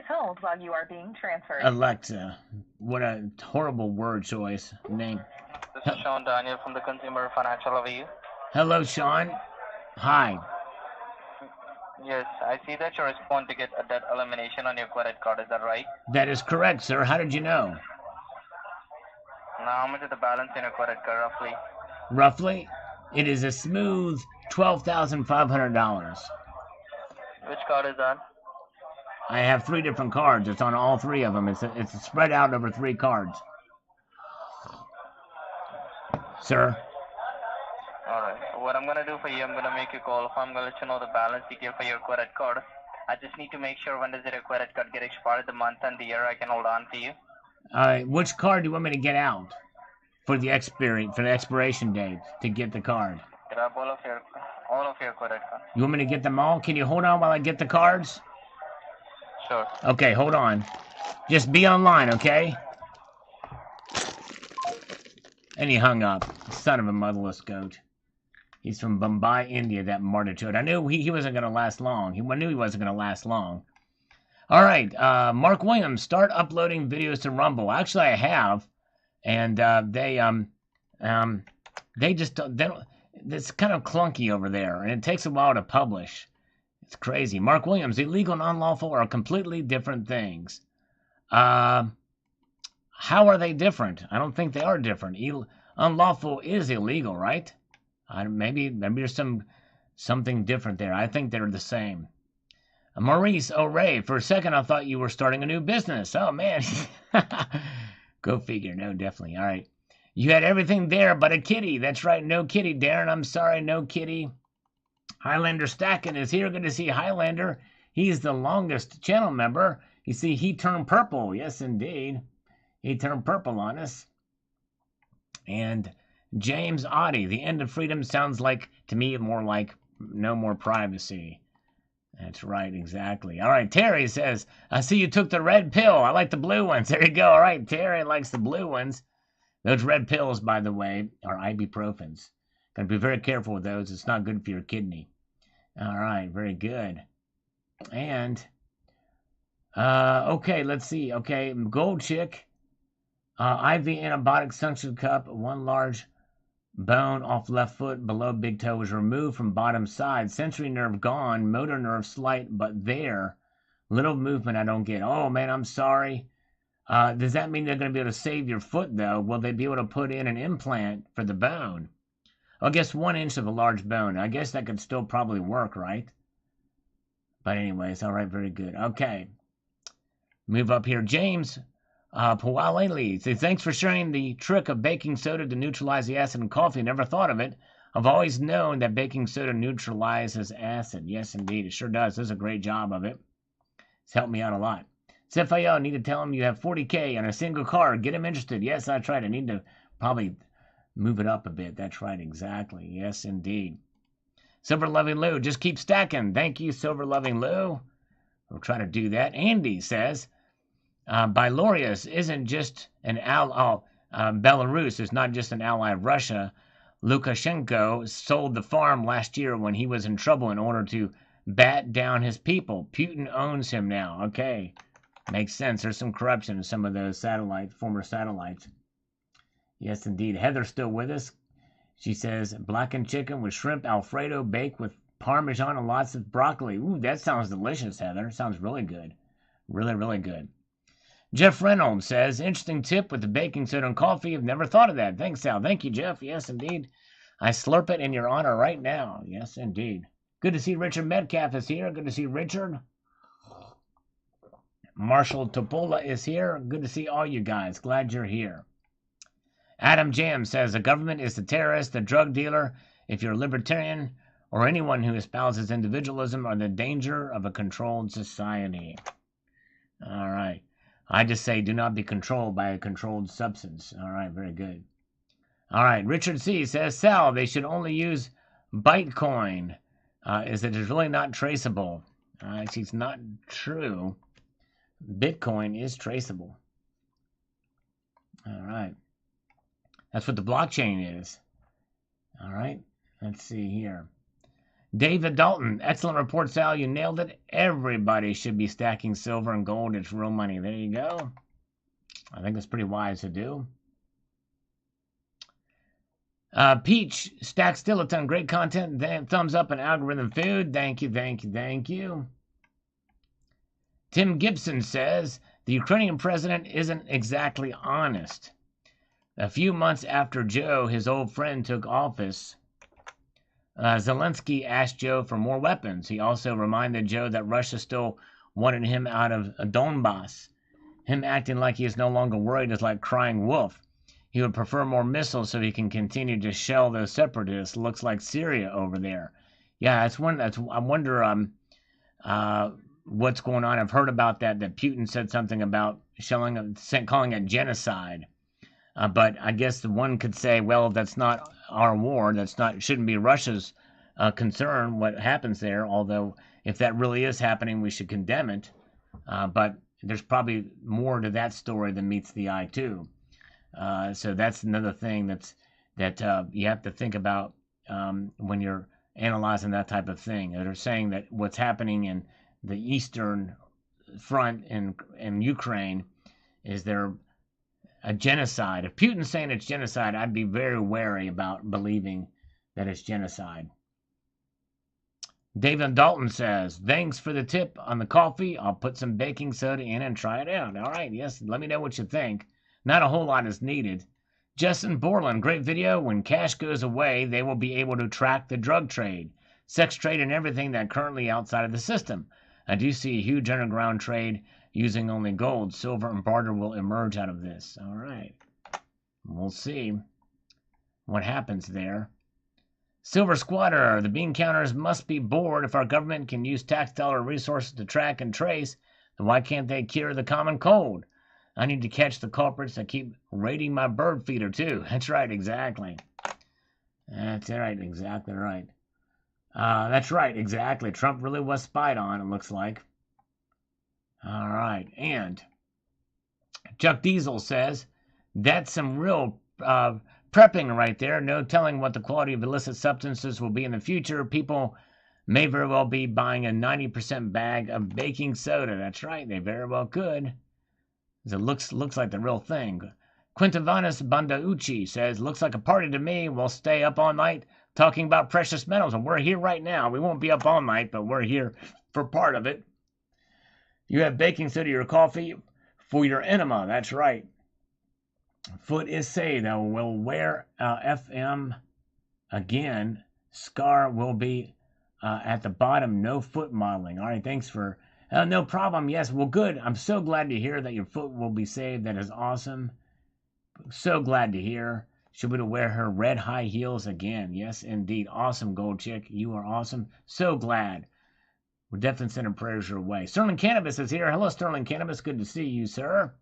hold while you are being transferred.
Alexa, what a horrible word choice name.
This is Sean Daniel from the Consumer Financial Review.
Hello, Sean. Hi.
Yes, I see that you respond to get a debt elimination on your credit card. Is that right?
That is correct, sir. How did you know?
Now, how much is the balance in your credit card, roughly?
Roughly, it is a smooth $12,500.
Which card is that?
I have 3 different cards. It's on all 3 of them. It's spread out over 3 cards. Sir?
Alright, what I'm going to do for you, I'm going to make a call. I'm going to let you know the balance detail for your credit card. I just need to make sure when does your credit card get expired, the month and the year I can hold on for you.
Which card do you want me to get out for the expiration date to get the card?
Grab all of your credit cards.
You want me to get them all? Can you hold on while I get the cards?
Sure.
Okay, hold on. Just be online, okay? And he hung up. Son of a motherless goat. He's from Bombay, India, that martyr. I knew he wasn't going to last long. I knew he wasn't going to last long. All right, Mark Williams, start uploading videos to Rumble. Actually, I have, and they just don't. It's kind of clunky over there, and it takes a while to publish. It's crazy. Mark Williams, illegal and unlawful are completely different things. How are they different? I don't think they are different. Unlawful is illegal, right? Maybe there's something different there. I think they're the same. Maurice O'Ray, for a second I thought you were starting a new business. Oh, man. Go figure. No, definitely. All right. You had everything there but a kitty. That's right. No kitty, Darren. I'm sorry. No kitty. Highlander Stacken is here. Good to see Highlander. He's the longest channel member. You see, he turned purple. Yes, indeed. He turned purple on us. And James Oddie, the end of freedom sounds like, to me, more like no more privacy. That's right, exactly. All right, Terry says, I see you took the red pill. I like the blue ones. There you go. All right, Terry likes the blue ones. Those red pills, by the way, are ibuprofens. Got to be very careful with those. It's not good for your kidney. All right, very good. And, okay, let's see. Okay, Gold Chick, IV antibiotic suction cup, 1 large bone off left foot below big toe was removed from bottom side. Sensory nerve gone. Motor nerve slight, but there. Little movement I don't get. Oh, man, I'm sorry. Does that mean they're going to be able to save your foot, though? Will they be able to put in an implant for the bone? I guess 1 inch of a large bone. I guess that could still probably work, right? But anyways, all right, very good. Okay. Move up here. James Pawalele says, thanks for sharing the trick of baking soda to neutralize the acid in coffee. Never thought of it. I've always known that baking soda neutralizes acid. Yes, indeed. It sure does. Does a great job of it. It's helped me out a lot. Sephael, need to tell him you have 40K on a single card. Get him interested. Yes, I tried. I need to probably move it up a bit. That's right, exactly. Yes, indeed. Silver Loving Lou, just keep stacking. Thank you, Silver Loving Lou. We'll try to do that. Andy says, Belarus isn't just an ally. Belarus is not just an ally of Russia. Lukashenko sold the farm last year when he was in trouble in order to bat down his people. Putin owns him now. Okay. Makes sense. There's some corruption in some of those former satellites. Yes, indeed. Heather's still with us. She says, blackened chicken with shrimp Alfredo baked with Parmesan and lots of broccoli. Ooh, that sounds delicious, Heather. Sounds really good. Really, really good. Jeff Reynolds says, interesting tip with the baking soda and coffee. I've never thought of that. Thanks, Sal. Thank you, Jeff. Yes, indeed. I slurp it in your honor right now. Yes, indeed. Good to see Richard Metcalf is here. Good to see Richard. Marshall Topola is here. Good to see all you guys. Glad you're here. Adam Jam says the government is the terrorist, the drug dealer. If you're a libertarian or anyone who espouses individualism are the danger of a controlled society. All right. I just say do not be controlled by a controlled substance. All right, very good. All right, Richard C. says, Sal, they should only use Bitcoin. Is it is really not traceable? Actually, it's not true. Bitcoin is traceable. All right. That's what the blockchain is. All right. Let's see here. David Dalton, excellent report, Sal. You nailed it. Everybody should be stacking silver and gold. It's real money. There you go. I think that's pretty wise to do. Peach, Stack Stillaton, great content. Thumbs up and algorithm food. Thank you, thank you, thank you. Tim Gibson says, the Ukrainian president isn't exactly honest. A few months after Joe, his old friend, took office, Zelensky asked Joe for more weapons. He also reminded Joe that Russia still wanted him out of Donbass. Him acting like he is no longer worried is like crying wolf. He would prefer more missiles so he can continue to shell those separatists. Looks like Syria over there. Yeah, I wonder what's going on. I've heard about that Putin said something about calling it genocide. But I guess the one could say, well, that's not our war. Shouldn't be Russia's concern what happens there. Although if that really is happening, we should condemn it. But there's probably more to that story than meets the eye too. So that's another thing that you have to think about when you're analyzing that type of thing. They're saying that what's happening in the Eastern Front in Ukraine is there a genocide. If Putin's saying it's genocide, I'd be very wary about believing that it's genocide. David Dalton says, thanks for the tip on the coffee. I'll put some baking soda in and try it out. All right, yes, let me know what you think. Not a whole lot is needed. Justin Borland, great video. When cash goes away, they will be able to track the drug trade, sex trade, and everything that currently outside of the system. I do see a huge underground trade using only gold. Silver and barter will emerge out of this. All right. We'll see what happens there. Silver Squatter, the bean counters must be bored. If our government can use tax dollar resources to track and trace, then why can't they cure the common cold? I need to catch the culprits that keep raiding my bird feeder too. That's right, exactly. That's right, exactly right. That's right, exactly. Trump really was spied on, it looks like. All right, and Chuck Diesel says, that's some real prepping right there. No telling what the quality of illicit substances will be in the future. People may very well be buying a 90% bag of baking soda. That's right, they very well could. It looks like the real thing. Quintavanus Bandaucci says, looks like a party to me. We'll stay up all night talking about precious metals, and we're here right now. We won't be up all night, but we're here for part of it. You have baking soda, your coffee, for your enema. That's right. Foot is saved. I will wear FM again. Scar will be at the bottom. No foot modeling. All right, thanks for... no problem. Yes, well, good. I'm so glad to hear that your foot will be saved. That is awesome. So glad to hear. She'll be to wear her red high heels again. Yes, indeed. Awesome, Gold Chick. You are awesome. So glad. We're definitely sending prayers your way. Sterling Cannabis is here. Hello, Sterling Cannabis. Good to see you, sir.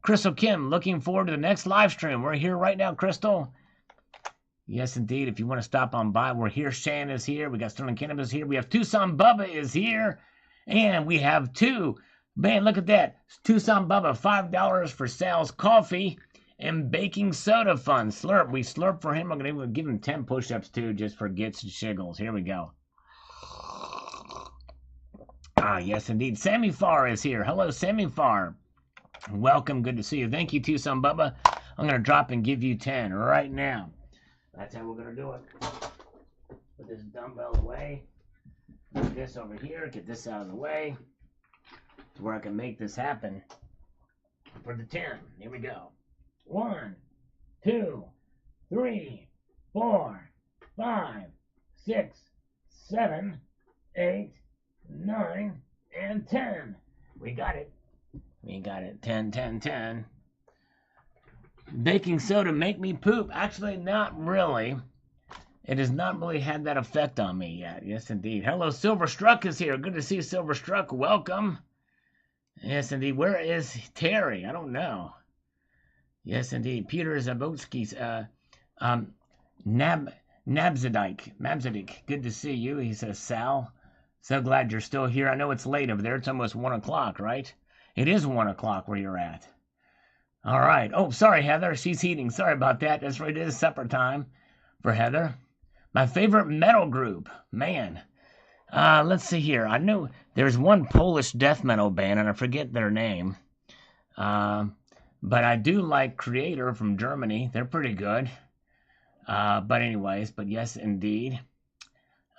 Crystal Kim, looking forward to the next live stream. We're here right now, Crystal. Yes, indeed. If you want to stop on by, we're here. Shan is here. We got Sterling Cannabis here. We have Tucson Bubba is here. And we have two. Man, look at that. Tucson Bubba, $5 for Sal's coffee and baking soda fun. Slurp. We slurp for him. I'm going to give him 10 push-ups, too, just for gets and shiggles. Here we go. Ah, yes, indeed. Sammy Farr is here. Hello, Sammy Farr. Welcome. Good to see you. Thank you, Tucson Bubba. I'm going to drop and give you 10 right now. That's how we're going to do it. Put this dumbbell away. Put this over here. Get this out of the way. To where I can make this happen. For the 10. Here we go. 1, 2, 3, 4, 5, 6, 7, 8, 9, and 10. We got it. We got it. 10, 10, 10. Baking soda make me poop? Actually, not really. It has not really had that effect on me yet. Yes, indeed. Hello, Silverstruck is here. Good to see Silverstruck. Welcome. Yes, indeed. Where is Terry? I don't know. Yes, indeed. Peter Zabotski's Mabzadik. Good to see you. He says, Sal. So glad you're still here. I know it's late over there. It's almost 1 o'clock, right? It is 1 o'clock where you're at. All right. Oh, sorry, Heather. She's eating. Sorry about that. That's right. It is supper time for Heather. My favorite metal group. Man. Let's see here. I know there's one Polish death metal band, and I forget their name. But I do like Creator from Germany. They're pretty good. But anyways, but yes, indeed.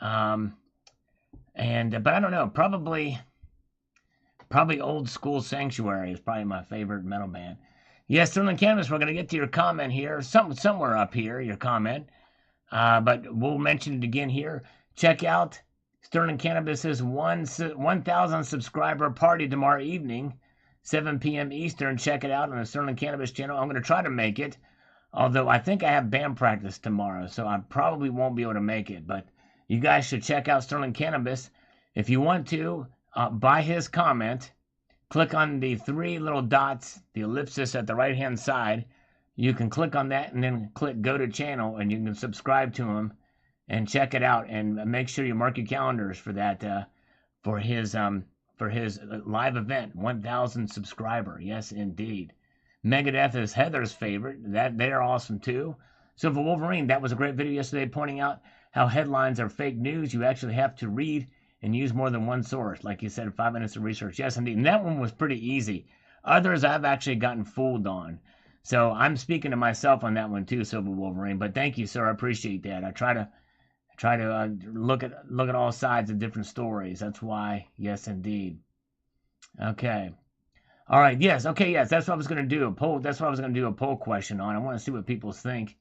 But I don't know. Probably Old School Sanctuary is probably my favorite metal band. Yes, Sterling Canvas, we're going to get to your comment here. Somewhere up here, your comment. But we'll mention it again here. Check out Sterling Cannabis's 1,000 subscriber party tomorrow evening, 7 p.m. Eastern. Check it out on the Sterling Cannabis channel. I'm going to try to make it, although I think I have band practice tomorrow, so I probably won't be able to make it. But you guys should check out Sterling Cannabis. If you want to, by his comment, click on the 3 little dots, the ellipsis at the right-hand side. You can click on that and then click go to channel, and you can subscribe to him and check it out, and make sure you mark your calendars for that, for his live event, 1,000 subscriber. Yes, indeed. Megadeth is Heather's favorite. They're awesome too. Silver Wolverine, that was a great video yesterday pointing out how headlines are fake news. You actually have to read and use more than one source. Like you said, 5 minutes of research. Yes, indeed. And that one was pretty easy. Others I've actually gotten fooled on. So I'm speaking to myself on that one too, Silver Wolverine. But thank you, sir. I appreciate that. I try to look at all sides of different stories. That's why, yes, indeed. Okay. All right. Yes. Okay. Yes. That's what I was going to do. A poll. That's what I was going to do a poll question on. I want to see what people think.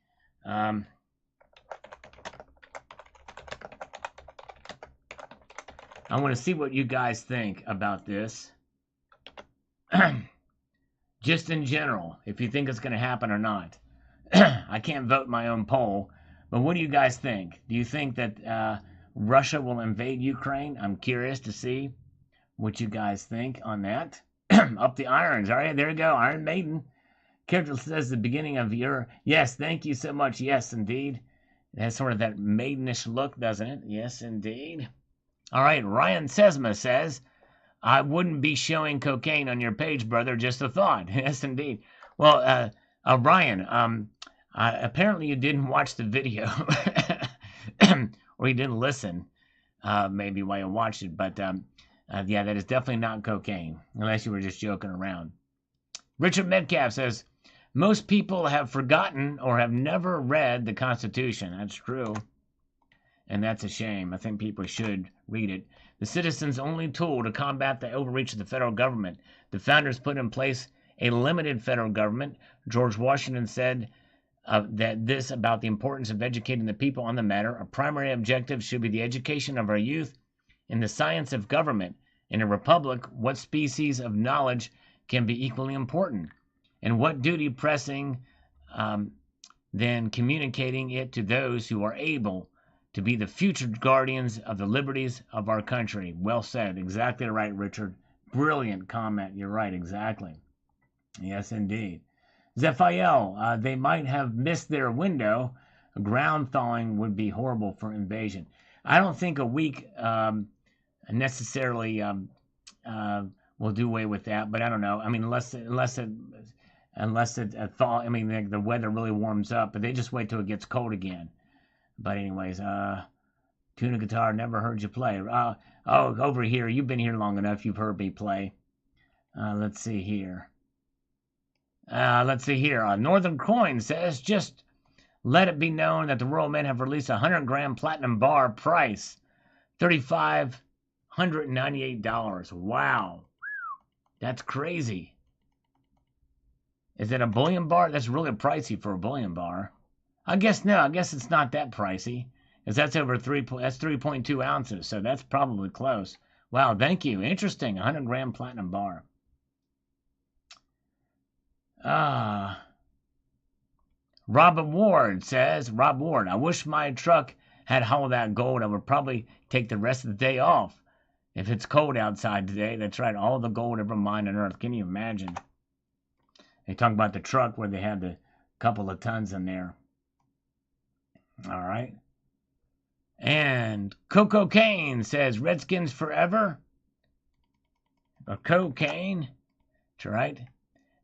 I want to see what you guys think about this. Just in general, if you think it's going to happen or not. I can't vote my own poll, but what do you guys think? Do you think that Russia will invade Ukraine? I'm curious to see what you guys think on that. Up the irons. All right, there you go. Iron Maiden. Character says the beginning of your... Yes, thank you so much. Yes, indeed. It has sort of that maidenish look, doesn't it? Yes, indeed. All right, Ryan Sesma says, I wouldn't be showing cocaine on your page, brother. Just a thought. Yes, indeed. Well, Ryan, apparently you didn't watch the video. Or you didn't listen, maybe while you watched it. But, yeah, that is definitely not cocaine, unless you were just joking around. Richard Metcalf says, most people have forgotten or have never read the Constitution. That's true. And that's a shame. I think people should read it. The citizen's only tool to combat the overreach of the federal government. The founders put in place a limited federal government. George Washington said that this about the importance of educating the people on the matter. A primary objective should be the education of our youth in the science of government. In a republic, what species of knowledge can be equally important? And what duty pressing than communicating it to those who are able to be the future guardians of the liberties of our country? Well said. Exactly right, Richard. Brilliant comment. You're right, exactly. Yes, indeed. Zephael, they might have missed their window. Ground thawing would be horrible for invasion. I don't think a week necessarily will do away with that, but I don't know. I mean, unless it thaw. I mean, the weather really warms up, but they just wait till it gets cold again. But anyways, Tuna Guitar, never heard you play. Oh, over here, you've been here long enough. You've heard me play. Let's see here. Northern Coin says, just let it be known that the Royal Men have released a 100-gram platinum bar, price $3,598. Wow. That's crazy. Is it a bullion bar? That's really pricey for a bullion bar. I guess it's not that pricey. Because that's over that's 3.2 ounces, so that's probably close. Wow, thank you. Interesting. 100-gram platinum bar. Robert Ward says, Rob Ward, I wish my truck had all that gold. I would probably take the rest of the day off. If it's cold outside today, that's right, all the gold ever mined on Earth. Can you imagine? They talk about the truck where they had the couple of tons in there. All right. And Coco Kane says, Redskins forever. Or cocaine. That's right.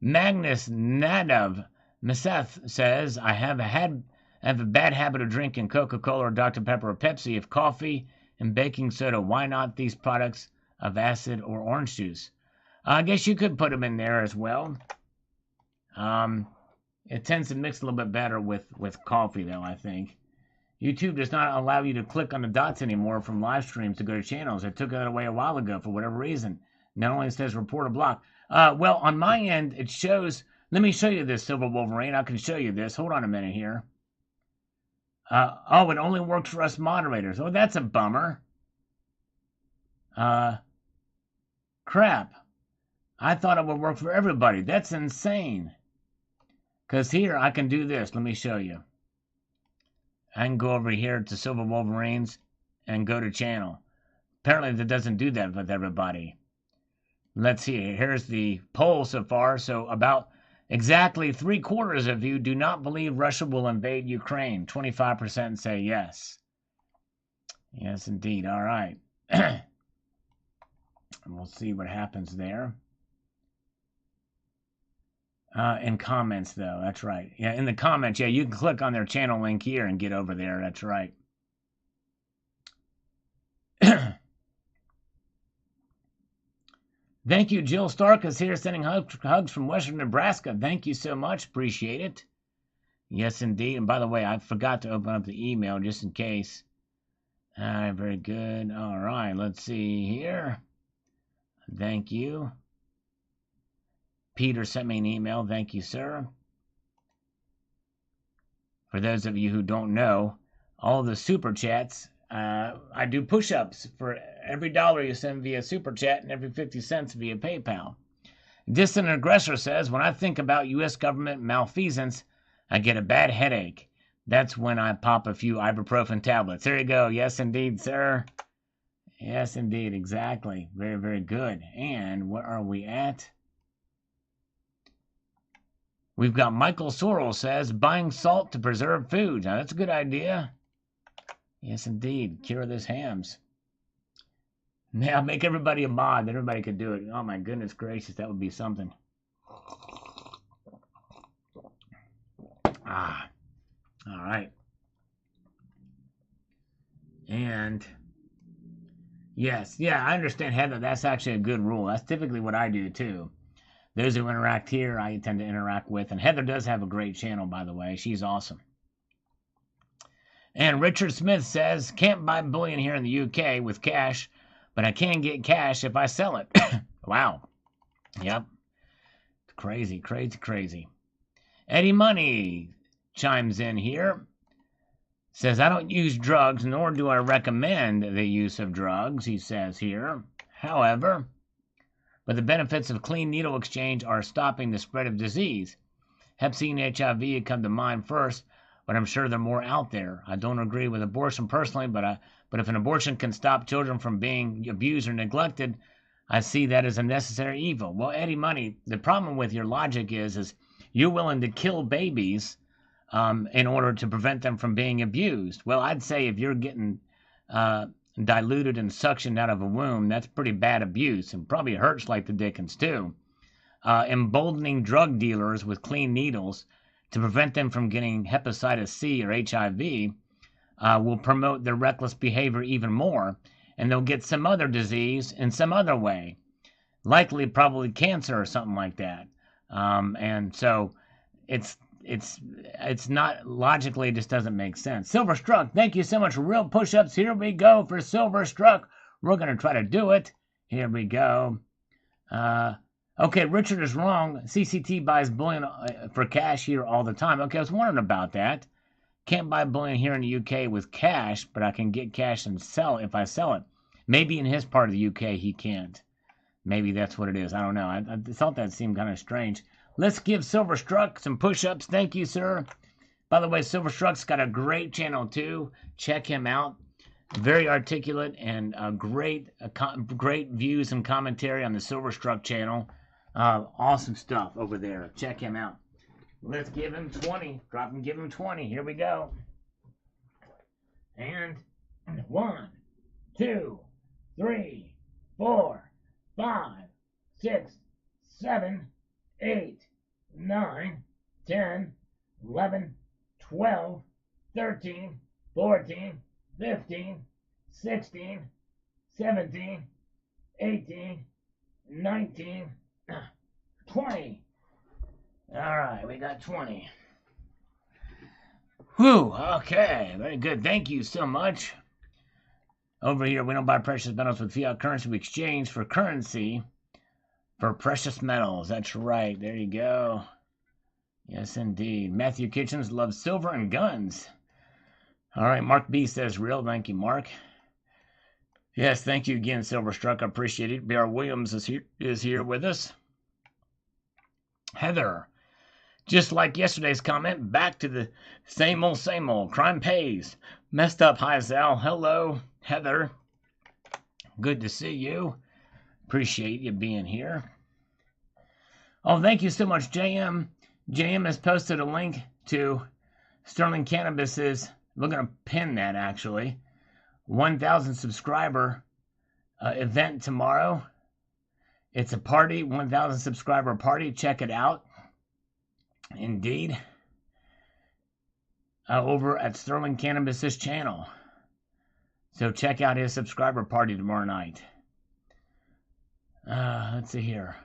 Magnus Nadav Meseth says, I have a bad habit of drinking Coca-Cola or Dr. Pepper or Pepsi. If coffee and baking soda, why not these products of acid or orange juice? I guess you could put them in there as well. It tends to mix a little bit better with coffee, though, I think. YouTube does not allow you to click on the dots anymore from live streams to go to channels. It took that away a while ago for whatever reason. Not only it says report a block. Well, on my end, it shows... Let me show you this, Silver Wolverine. I can show you this. Hold on a minute here. Oh, it only works for us moderators. Oh, that's a bummer. Crap. I thought it would work for everybody. That's insane. Because here, I can do this. Let me show you. I can go over here to Silver Wolverines and go to channel. Apparently, that doesn't do that with everybody. Let's see. Here's the poll so far. So about exactly 3/4 of you do not believe Russia will invade Ukraine. 25% say yes. Yes, indeed. All right. And we'll see what happens there. In comments, though. That's right. Yeah, in the comments, yeah, you can click on their channel link here and get over there. That's right. Thank you. Jill Stark is here sending hugs from Western Nebraska. Thank you so much. Appreciate it. Yes, indeed. And by the way, I forgot to open up the email just in case. All right, very good. All right, let's see here. Thank you. Peter sent me an email. Thank you, sir. For those of you who don't know, all the super chats, I do push-ups for every $1 you send via super chat and every 50 cents via PayPal. Distant Aggressor says, when I think about U.S. government malfeasance, I get a bad headache. That's when I pop a few ibuprofen tablets. There you go. Yes, indeed, sir. Yes, indeed. Exactly. Very, very good. And where are we at? We've got Michael Sorrell says, buying salt to preserve food. Now, that's a good idea. Yes, indeed. Cure those hams. Now, make everybody a mod. Everybody could do it. Oh, my goodness gracious. That would be something. Ah. All right. And, yes. Yeah, I understand, Heather. That's actually a good rule. That's typically what I do, too. Those who interact here, I tend to interact with. And Heather does have a great channel, by the way. She's awesome. And Richard Smith says, can't buy bullion here in the UK with cash, but I can get cash if I sell it. Wow. Yep. Crazy, crazy, crazy. Eddie Money chimes in here. Says, I don't use drugs, nor do I recommend the use of drugs, he says here. However, but the benefits of clean needle exchange are stopping the spread of disease. Hep C and HIV come to mind first, but I'm sure there are more out there. I don't agree with abortion personally, but if an abortion can stop children from being abused or neglected, I see that as a necessary evil. Well, Eddie Money, the problem with your logic is you're willing to kill babies in order to prevent them from being abused. Well, I'd say if you're getting diluted and suctioned out of a womb, that's pretty bad abuse and probably hurts like the dickens too. Emboldening drug dealers with clean needles to prevent them from getting hepatitis C or HIV will promote their reckless behavior even more, and they'll get some other disease in some other way, likely probably cancer or something like that. And so it's not logically, it just doesn't make sense. Silver Struck, thank you so much for real push-ups. Here we go for Silver Struck. We're going to try to do it. Here we go. Okay, Richard is wrong. CCT buys bullion for cash here all the time. Okay, I was wondering about that. Can't buy bullion here in the UK with cash, but I can get cash and sell if I sell it. Maybe in his part of the UK he can't. Maybe that's what it is. I don't know. I thought that seemed kind of strange. Let's give Silverstruck some push-ups. Thank you, sir. By the way, Silverstruck's got a great channel too. Check him out. Very articulate and great views and commentary on the Silverstruck channel. Awesome stuff over there. Check him out. Let's give him 20. Drop and give him 20. Here we go. And 1, 2, 3, 4, 5, 6, 7, 8, 9, 10, 11, 12, 13, 14, 15, 16, 17, 18, 19, 20. All right, we got 20. Whew, okay, very good. Thank you so much. Over here, we don't buy precious metals with fiat currency. We exchange for currency for precious metals. That's right. There you go. Yes, indeed. Matthew Kitchens loves silver and guns. All right, Mark B says real. Thank you, Mark. Yes, thank you again, Silverstruck. I appreciate it. B.R. Williams is here with us. Heather. Just like yesterday's comment, back to the same old, same old. Crime pays. Messed up, hi, Sal. Hello, Heather. Good to see you. Appreciate you being here. Oh, thank you so much, JM. JM has posted a link to Sterling Cannabis's, we're going to pin that actually, 1,000 subscriber event tomorrow. It's a party, 1,000 subscriber party. Check it out. Indeed. Over at Sterling Cannabis's channel. So check out his subscriber party tomorrow night. Let's see here.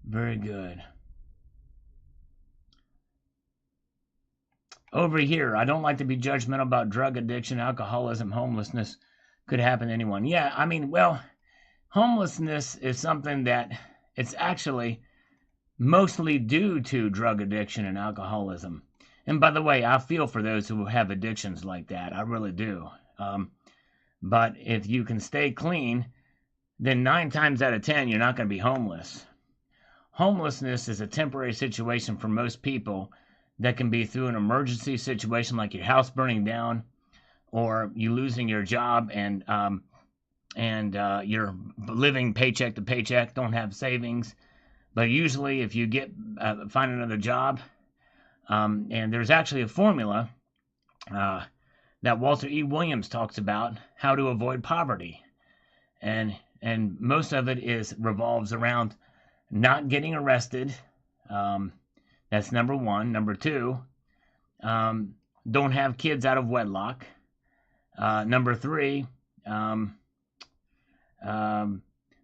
Very good. Over here, I don't like to be judgmental about drug addiction, alcoholism, homelessness. Could happen to anyone. Yeah, I mean, well, homelessness is something that it's actually mostly due to drug addiction and alcoholism. And by the way, I feel for those who have addictions like that. I really do. But if you can stay clean, then 9 times out of 10, you're not going to be homeless. Homelessness is a temporary situation for most people that can be through an emergency situation like your house burning down or you losing your job and you're living paycheck to paycheck, don't have savings. But usually if you find another job, and there's actually a formula that Walter E. Williams talks about, how to avoid poverty. And most of it revolves around not getting arrested. That's number 1. Number 2, don't have kids out of wedlock. Number 3,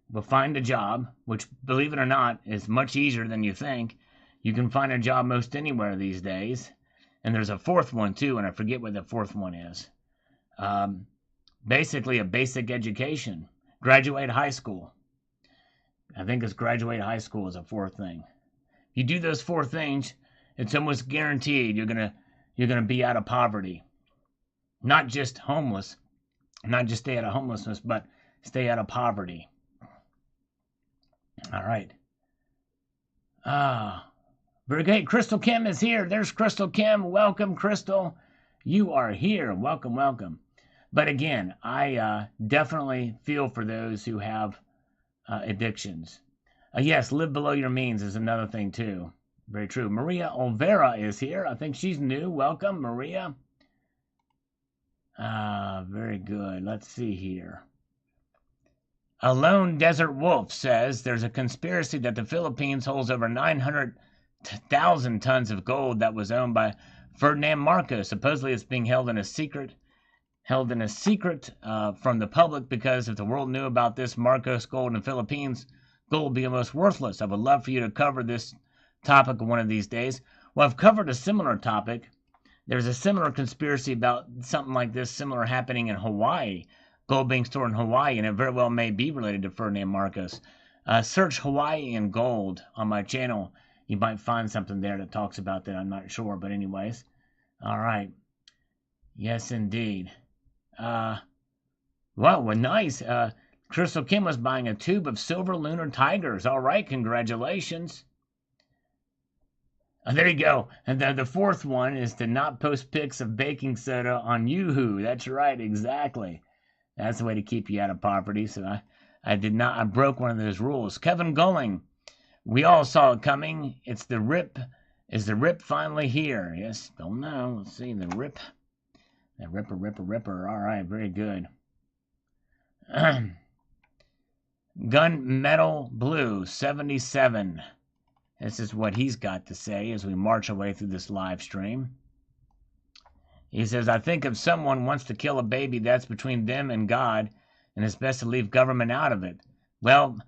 but find a job, which, believe it or not, is much easier than you think. You can find a job most anywhere these days. And there's a 4th one, too, and I forget what the 4th one is. Basically, a basic education. Graduate high school. I think it's graduate high school is a 4th thing. If you do those 4 things, it's almost guaranteed you're gonna be out of poverty. Not just homeless, not just stay out of homelessness, but stay out of poverty. All right. Very good. Crystal Kim is here. There's Crystal Kim. Welcome, Crystal. You are here. Welcome, welcome. But again, I definitely feel for those who have addictions. Yes, live below your means is another thing, too. Very true. Maria Olvera is here. I think she's new. Welcome, Maria. Very good. Let's see here. A Lone Desert Wolf says there's a conspiracy that the Philippines holds over 900,000 tons of gold that was owned by Ferdinand Marcos. Supposedly it's being held in a secret from the public, because if the world knew about this Marcos gold in the Philippines, gold would be almost worthless. I would love for you to cover this topic one of these days. Well, I've covered a similar topic. There's a similar conspiracy about something like this, similar happening in Hawaii. Gold being stored in Hawaii, and it very well may be related to Ferdinand Marcos. Search Hawaii and gold on my channel. You might find something there that talks about that. I'm not sure, but anyways. All right. Yes, indeed. Wow, well, nice. Crystal Kim was buying a tube of silver lunar tigers. All right, congratulations. There you go. And the fourth one is to not post pics of baking soda on Yoo-hoo. That's right, exactly. That's the way to keep you out of poverty. So I did not. I broke one of those rules. Kevin Gulling, we all saw it coming. It's the rip. Is the rip finally here? Yes. Don't know. Let's see the rip. The ripper. All right, very good. Gunmetal Blue 77. This is what he's got to say as we march our way through this live stream. He says, I think if someone wants to kill a baby, that's between them and God, and it's best to leave government out of it. Well,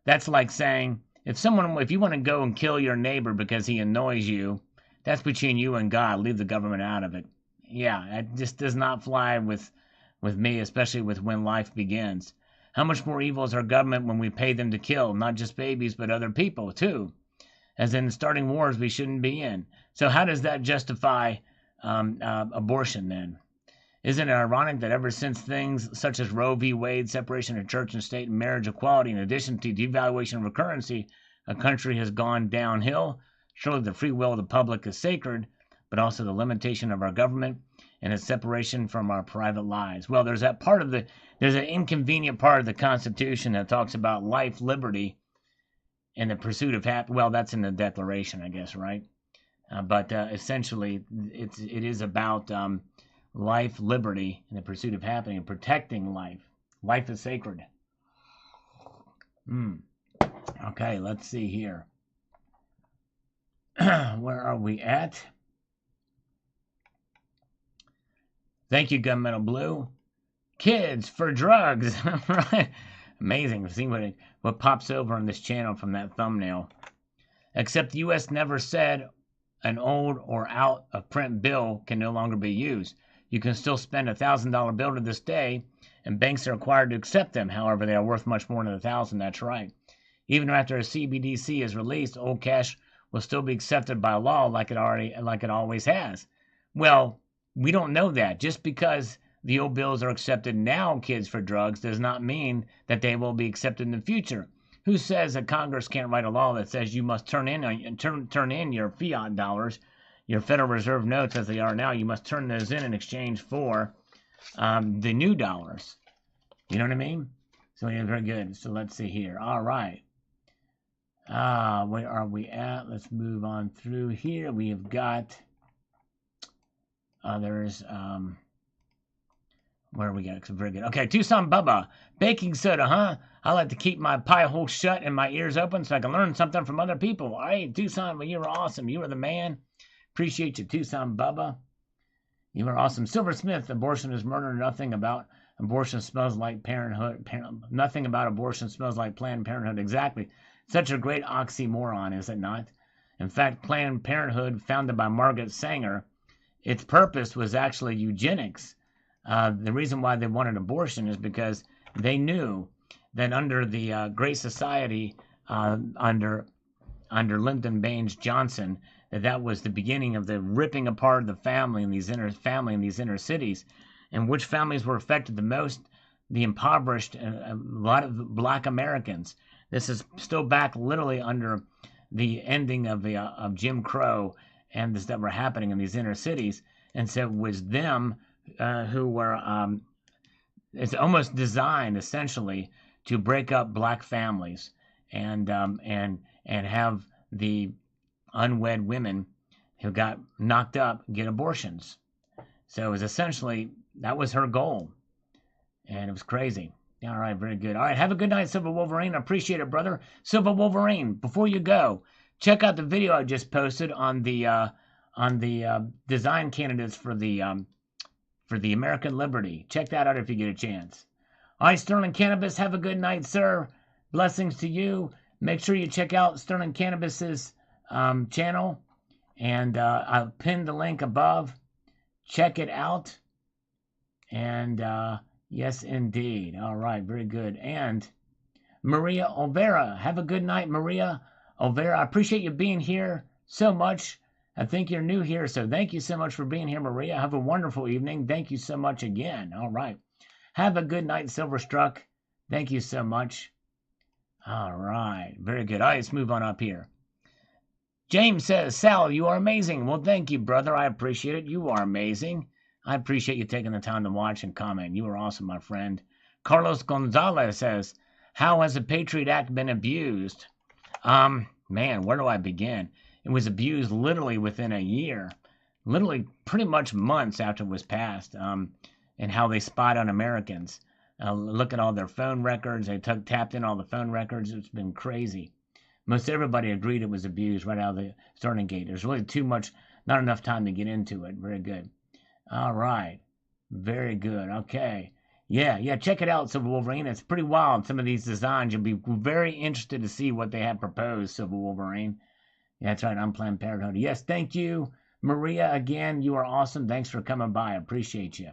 that's like saying, if you want to go and kill your neighbor because he annoys you, that's between you and God. Leave the government out of it. Yeah, it just does not fly with me, especially with when life begins. How much more evil is our government when we pay them to kill, not just babies, but other people, too? As in starting wars we shouldn't be in. So how does that justify abortion then? Isn't it ironic that ever since things such as Roe v. Wade, separation of church and state, and marriage equality, in addition to devaluation of currency, a country has gone downhill? Surely the free will of the public is sacred, but also the limitation of our government and its separation from our private lives. Well, there's an inconvenient part of the Constitution that talks about life, liberty, and the pursuit of happiness. Well, that's in the Declaration, I guess, right? But essentially, it is about life, liberty, and the pursuit of happiness, and protecting life. Life is sacred. Okay, let's see here. Where are we at? Thank you, Gunmetal Blue. Kids for drugs. Right. Amazing. See what pops over on this channel from that thumbnail. Except the U.S. never said an old or out of print bill can no longer be used. You can still spend a $1,000 bill to this day, and banks are required to accept them. However, they are worth much more than $1,000. That's right. Even after a CBDC is released, old cash will still be accepted by law like it always has. Well, we don't know that. Just because the old bills are accepted now, kids for drugs, does not mean that they will be accepted in the future. Who says that Congress can't write a law that says you must turn in your fiat dollars, your Federal Reserve notes as they are now? You must turn those in exchange for the new dollars. You know what I mean? So yeah, very good. So let's see here. All right. Where are we at? Let's move on through here. We have got others. Where we got? Very good. Okay, Tucson Bubba. Baking soda, huh? I like to keep my pie hole shut and my ears open so I can learn something from other people. All right, Tucson, well, you were awesome. You were the man. Appreciate you, Tucson Bubba. You were awesome. Silver Smith, abortion is murder. Nothing about abortion smells like parenthood. Nothing about abortion smells like Planned Parenthood. Exactly. Such a great oxymoron, is it not? In fact, Planned Parenthood, founded by Margaret Sanger, its purpose was actually eugenics. The reason why they wanted abortion is because they knew that under the Great Society, under Lyndon Baines Johnson, that was the beginning of the ripping apart of the family in these inner cities. And which families were affected the most? The impoverished, a lot of Black Americans. This is still back literally under the ending of Jim Crow and this that were happening in these inner cities. And so it was them who were, it's almost designed essentially to break up Black families and have the unwed women who got knocked up get abortions. So it was essentially, that was her goal. And it was crazy. All right, very good. All right, have a good night, Silver Wolverine. I appreciate it, brother. Silver Wolverine, before you go, check out the video I just posted on the design candidates for the American Liberty. Check that out if you get a chance. All right, Sterling Cannabis, have a good night, sir. Blessings to you. Make sure you check out Sterling Cannabis's channel, and I'll pin the link above. Check it out. And yes, indeed. All right, very good. And Maria Olvera, have a good night, Maria Olvera. I appreciate you being here so much. I think you're new here, so thank you so much for being here, Maria. Have a wonderful evening. Thank you so much again. All right. Have a good night, Silverstruck. Thank you so much. All right. Very good. All right, let's move on up here. James says, Sal, you are amazing. Well, thank you, brother. I appreciate it. You are amazing. I appreciate you taking the time to watch and comment. You are awesome, my friend. Carlos Gonzalez says, how has the Patriot Act been abused? Man, where do I begin? It was abused literally within a year, literally pretty much months after it was passed, and how they spied on Americans. Look at all their phone records. They tapped in all the phone records. It's been crazy. Most everybody agreed it was abused right out of the starting gate. There's really not enough time to get into it. Very good. All right. Very good. Okay. Yeah, check it out, Silver Wolverine. It's pretty wild, some of these designs. You'll be very interested to see what they have proposed, Silver Wolverine. Yeah, that's right, Unplanned Parenthood. Yes, thank you, Maria. Again, you are awesome. Thanks for coming by. I appreciate you.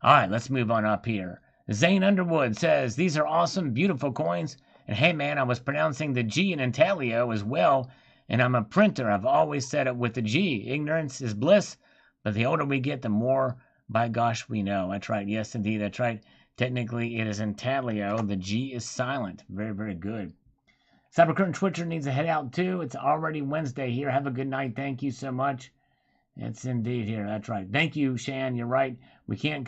All right, let's move on up here. Zane Underwood says, these are awesome, beautiful coins. And hey, man, I was pronouncing the G in Intaglio as well, and I'm a printer. I've always said it with the G. Ignorance is bliss, but the older we get, the more, by gosh, we know. That's right. Yes, indeed. That's right. Technically, it is Intaglio. The G is silent. Very, very good. Cybercurtain Twitcher needs to head out, too. It's already Wednesday here. Have a good night. Thank you so much. It's indeed here. That's right. Thank you, Shan. You're right. We can't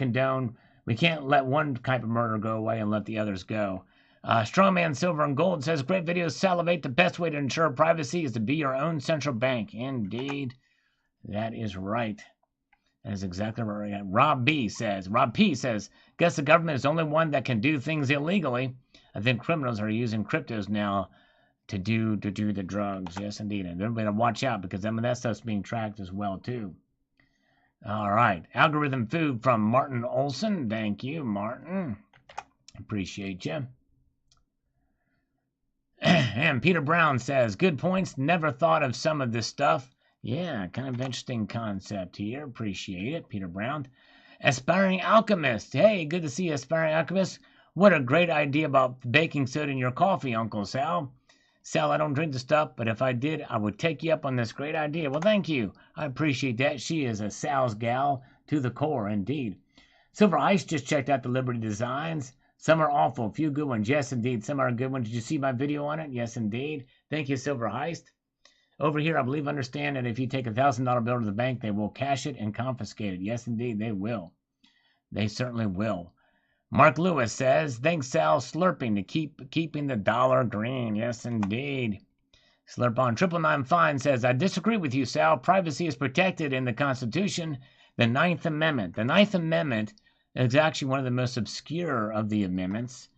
let one type of murder go away and let the others go. Strongman Silver and Gold says, great videos, Salivate. The best way to ensure privacy is to be your own central bank. Indeed. That is right. That is exactly right. Rob P says, guess the government is the only one that can do things illegally. I think criminals are using cryptos now to do the drugs. Yes, indeed. And everybody to watch out because some of that stuff's being tracked as well, too. All right. Algorithm Food from Martin Olson. Thank you, Martin. Appreciate you. And Peter Brown says, good points. Never thought of some of this stuff. Yeah, kind of interesting concept here. Appreciate it, Peter Brown. Aspiring Alchemist. Hey, good to see you, Aspiring Alchemist. What a great idea about baking soda in your coffee, Uncle Sal. Sal, I don't drink the stuff, but if I did, I would take you up on this great idea. Well, thank you. I appreciate that. She is a Sal's gal to the core, indeed. Silver Ice just checked out the Liberty Designs. Some are awful, a few good ones. Yes, indeed. Some are good ones. Did you see my video on it? Yes, indeed. Thank you, Silver Heist. Over here, I believe, understand that if you take a $1,000 bill to the bank, they will cash it and confiscate it. Yes, indeed, they will. They certainly will. Mark Lewis says, thanks, Sal, slurping to keeping the dollar green. Yes, indeed. Slurp on. 999 Fine says, I disagree with you, Sal. Privacy is protected in the Constitution. The Ninth Amendment. The Ninth Amendment is actually one of the most obscure of the amendments,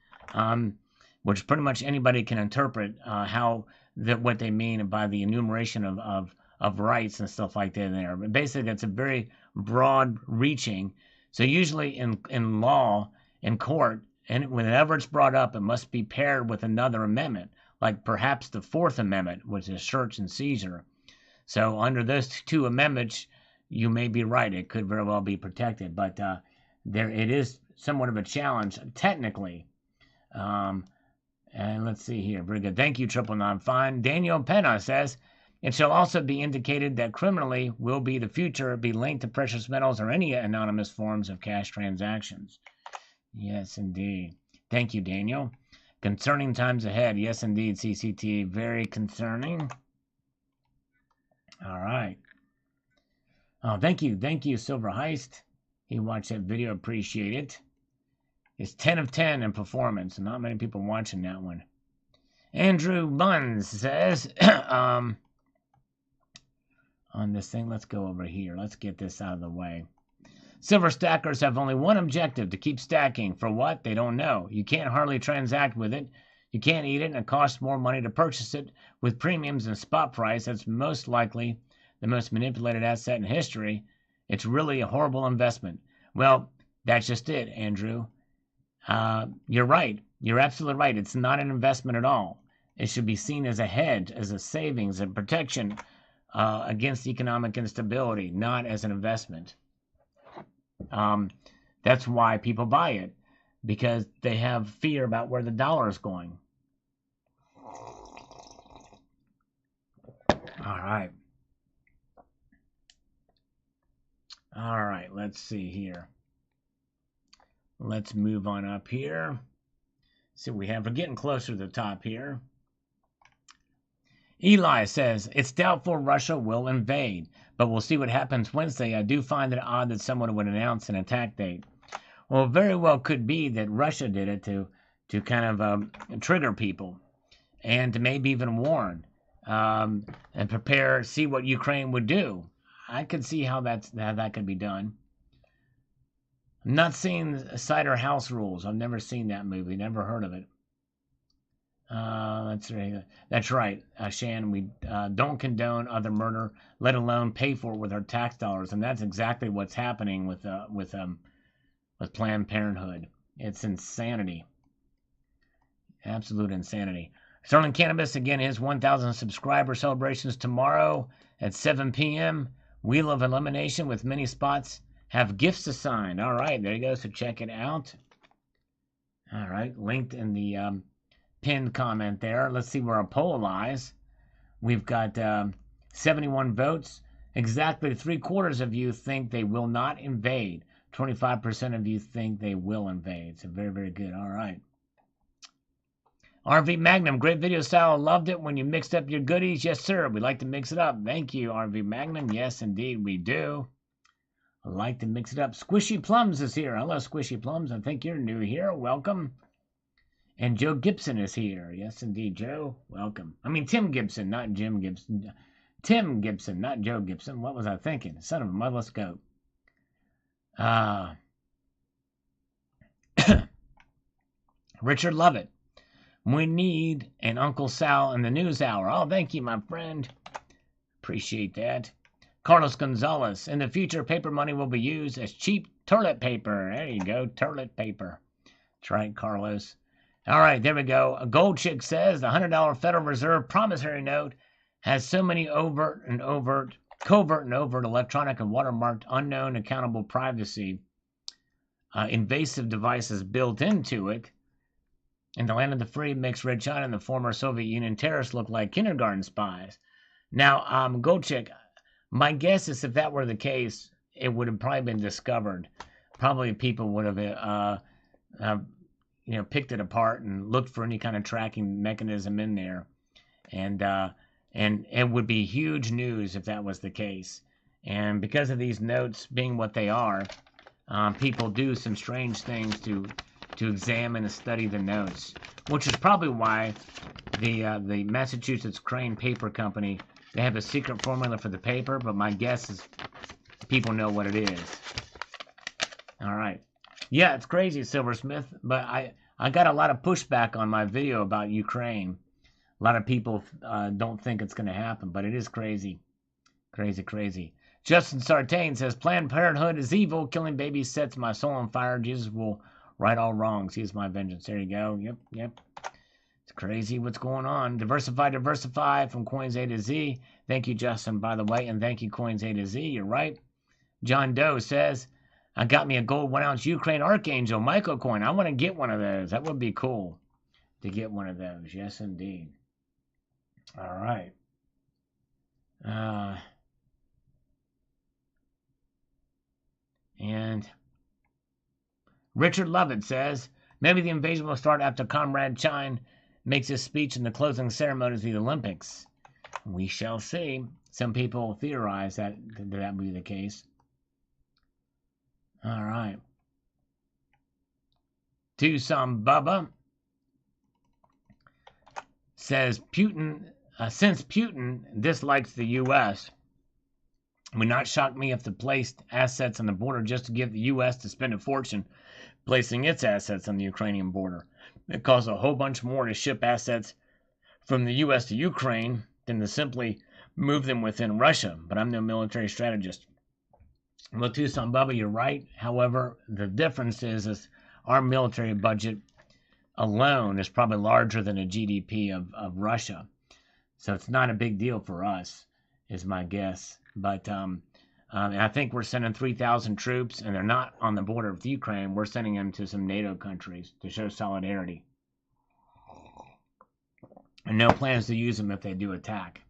which pretty much anybody can interpret what they mean by the enumeration of rights and stuff like that in there. But basically, it's a very broad-reaching. So usually in law, in court, and whenever it's brought up, it must be paired with another amendment, like perhaps the Fourth Amendment, which is search and seizure. So under those two amendments, you may be right. It could very well be protected, but it is somewhat of a challenge technically. And let's see here. Very good. Thank you, 999 Fine. Daniel Penna says, it shall also be indicated that criminally will be the future be linked to precious metals or any anonymous forms of cash transactions. Yes, indeed. Thank you, Daniel. Concerning times ahead. Yes, indeed, CCT. Very concerning. All right. Oh, thank you. Thank you, Silver Heist. He watched that video. Appreciate it. It's 10 of 10 in performance. Not many people watching that one. Andrew Buns says, on this thing, let's go over here. Let's get this out of the way. Silver stackers have only one objective, to keep stacking. For what? They don't know. You can't hardly transact with it. You can't eat it, and it costs more money to purchase it with premiums and spot price. That's most likely the most manipulated asset in history. It's really a horrible investment. Well, that's just it, Andrew. You're right. You're absolutely right. It's not an investment at all. It should be seen as a hedge, as a savings, and protection against economic instability, not as an investment. That's why people buy it, because they have fear about where the dollar is going. All right. All right, let's see here. Let's move on up here. See what we have. We're getting closer to the top here. Eli says, it's doubtful Russia will invade, but we'll see what happens Wednesday. I do find it odd that someone would announce an attack date. Well, very well could be that Russia did it to kind of trigger people and to maybe even warn and prepare, see what Ukraine would do. I could see how that could be done. I'm not seeing Cider House Rules. I've never seen that movie, never heard of it. That's right, Shan. We don't condone other murder, let alone pay for it with our tax dollars, and that's exactly what's happening with Planned Parenthood. It's insanity, absolute insanity. Sterling Cannabis again, his 1,000 subscriber celebrations tomorrow at 7 p.m. Wheel of Elimination with many spots have gifts assigned. All right, there you go. So check it out. All right, linked in the pinned comment there. Let's see where our poll lies. We've got 71 votes. Exactly 3/4 of you think they will not invade. 25% of you think they will invade. So very, very good. All right. RV Magnum, great video style. Loved it when you mixed up your goodies. Yes, sir. We like to mix it up. Thank you, RV Magnum. Yes, indeed, we do. I like to mix it up. Squishy Plums is here. Hello, Squishy Plums. I think you're new here. Welcome. And Joe Gibson is here. Yes, indeed, Joe. Welcome. I mean, Tim Gibson, not Jim Gibson. Tim Gibson, not Joe Gibson. What was I thinking? Son of a motherless goat. Richard Lovett. We need an Uncle Sal in the news hour. Oh, thank you, my friend. Appreciate that. Carlos Gonzalez. In the future, paper money will be used as cheap toilet paper. There you go, toilet paper. That's right, Carlos. All right, there we go. A Gold Chick says the $100 Federal Reserve promissory note has so many covert and overt electronic and watermarked unknown accountable privacy invasive devices built into it. In the land of the free makes Red China and the former Soviet Union terrorists look like kindergarten spies. Now, Gold Chick, my guess is if that were the case, it would have probably been discovered. Probably people would have picked it apart and looked for any kind of tracking mechanism in there, and it would be huge news if that was the case. And because of these notes being what they are, people do some strange things to examine and study the notes, which is probably why the Massachusetts Crane Paper Company, they have a secret formula for the paper, but my guess is people know what it is. All right. Yeah, it's crazy, Silversmith, but I got a lot of pushback on my video about Ukraine. A lot of people don't think it's going to happen, but it is crazy. Crazy, crazy. Justin Sartain says, Planned Parenthood is evil. Killing babies sets my soul on fire. Jesus will right all wrongs. He is my vengeance. There you go. Yep. It's crazy what's going on. Diversify from Coins A to Z. Thank you, Justin, by the way, and thank you, Coins A to Z. You're right. John Doe says, I got me a gold 1-ounce Ukraine Archangel microcoin. I want to get one of those. That would be cool to get one of those. Yes, indeed. All right. And Richard Lovett says, maybe the invasion will start after Comrade Chine makes his speech in the closing ceremonies of the Olympics. We shall see. Some people theorize that will be the case. All right. Tucson Bubba says, since Putin dislikes the U.S., it would not shock me if they placed assets on the border just to give the U.S. to spend a fortune placing its assets on the Ukrainian border. It costs a whole bunch more to ship assets from the U.S. to Ukraine than to simply move them within Russia. But I'm no military strategist. Well, Tucson Bubba, you're right. However, the difference is our military budget alone is probably larger than a GDP of Russia. So it's not a big deal for us, is my guess. But I think we're sending 3,000 troops, and they're not on the border with Ukraine. We're sending them to some NATO countries to show solidarity. And no plans to use them if they do attack.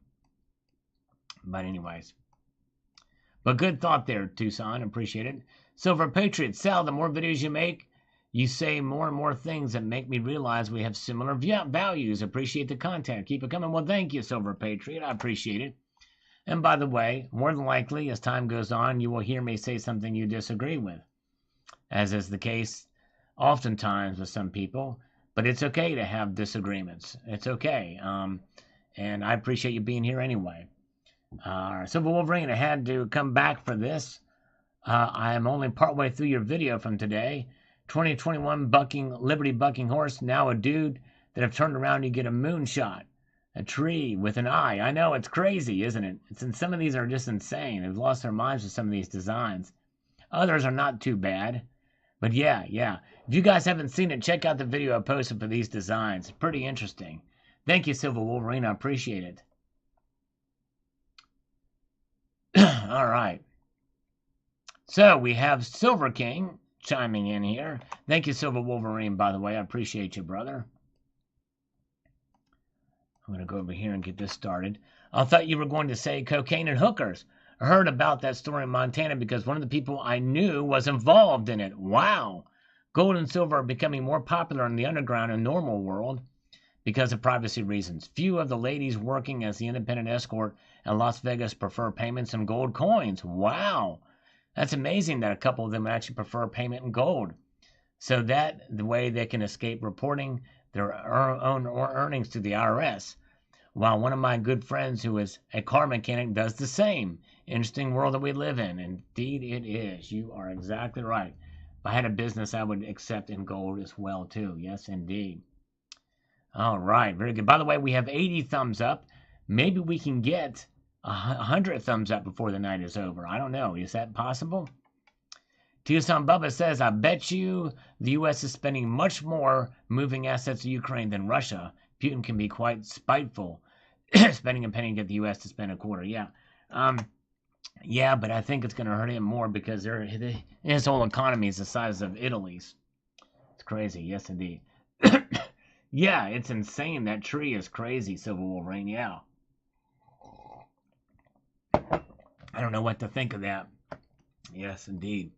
But anyways. But good thought there, Tucson. Appreciate it. Silver Patriot, Sal, the more videos you make, you say more and more things that make me realize we have similar values. Appreciate the content. Keep it coming. Well, thank you, Silver Patriot. I appreciate it. And by the way, more than likely, as time goes on, you will hear me say something you disagree with, as is the case oftentimes with some people. But it's okay to have disagreements. It's okay. And I appreciate you being here anyway. Silver Wolverine, I had to come back for this. I am only partway through your video from today. 2021 Liberty bucking horse, now a dude that have turned around, you get a moonshot. A tree with an eye. I know, it's crazy, isn't it? Some of these are just insane. They've lost their minds with some of these designs. Others are not too bad. But yeah. If you guys haven't seen it, check out the video I posted for these designs. Pretty interesting. Thank you, Silver Wolverine. I appreciate it. All right. So we have Silver King chiming in here. Thank you, Silver Wolverine, by the way. I appreciate you, brother. I'm going to go over here and get this started. I thought you were going to say cocaine and hookers. I heard about that story in Montana because one of the people I knew was involved in it. Wow. Gold and silver are becoming more popular in the underground and normal world because of privacy reasons. Few of the ladies working as the independent escort in Las Vegas prefer payments in gold coins. Wow. That's amazing that a couple of them actually prefer payment in gold. So that the way they can escape reporting their own earnings to the IRS. While one of my good friends who is a car mechanic does the same. Interesting world that we live in. Indeed it is. You are exactly right. If I had a business, I would accept in gold as well too. Yes, indeed. All right, very good. By the way, we have 80 thumbs up. Maybe we can get 100 thumbs up before the night is over. I don't know. Is that possible? Tucson Bubba says, I bet you the U.S. is spending much more moving assets to Ukraine than Russia. Putin can be quite spiteful, spending a penny to get the U.S. to spend a quarter. Yeah. Yeah, but I think it's going to hurt him more because his whole economy is the size of Italy's. It's crazy. Yes, indeed. Yeah, it's insane. That tree is crazy, Silver Wolverine. Yeah. I don't know what to think of that. Yes, indeed.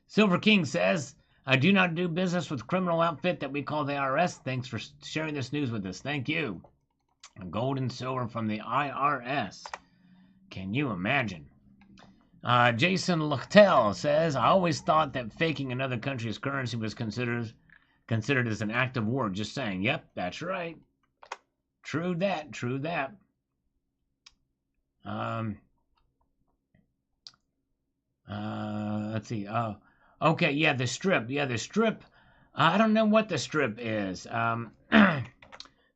Silver King says, I do not do business with criminal outfit that we call the IRS. Thanks for sharing this news with us. Thank you. Gold and silver from the IRS. Can you imagine? Jason Luchtel says, I always thought that faking another country's currency was considered as an act of war. Just saying. Yep, that's right. True that. True that. Let's see. Okay, yeah, the strip. Yeah, the strip. I don't know what the strip is. The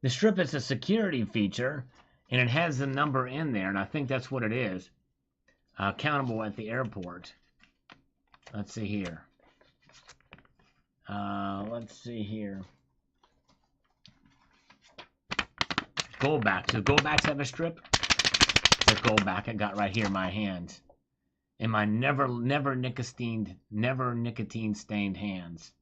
strip is a security feature, and it has the number in there, and I think that's what it is. Countable at the airport. Let's see here. Let's see here. Goldbacks. Do goldbacks have a strip? The goldback I got right here in my hand. In my never nicotine stained hands.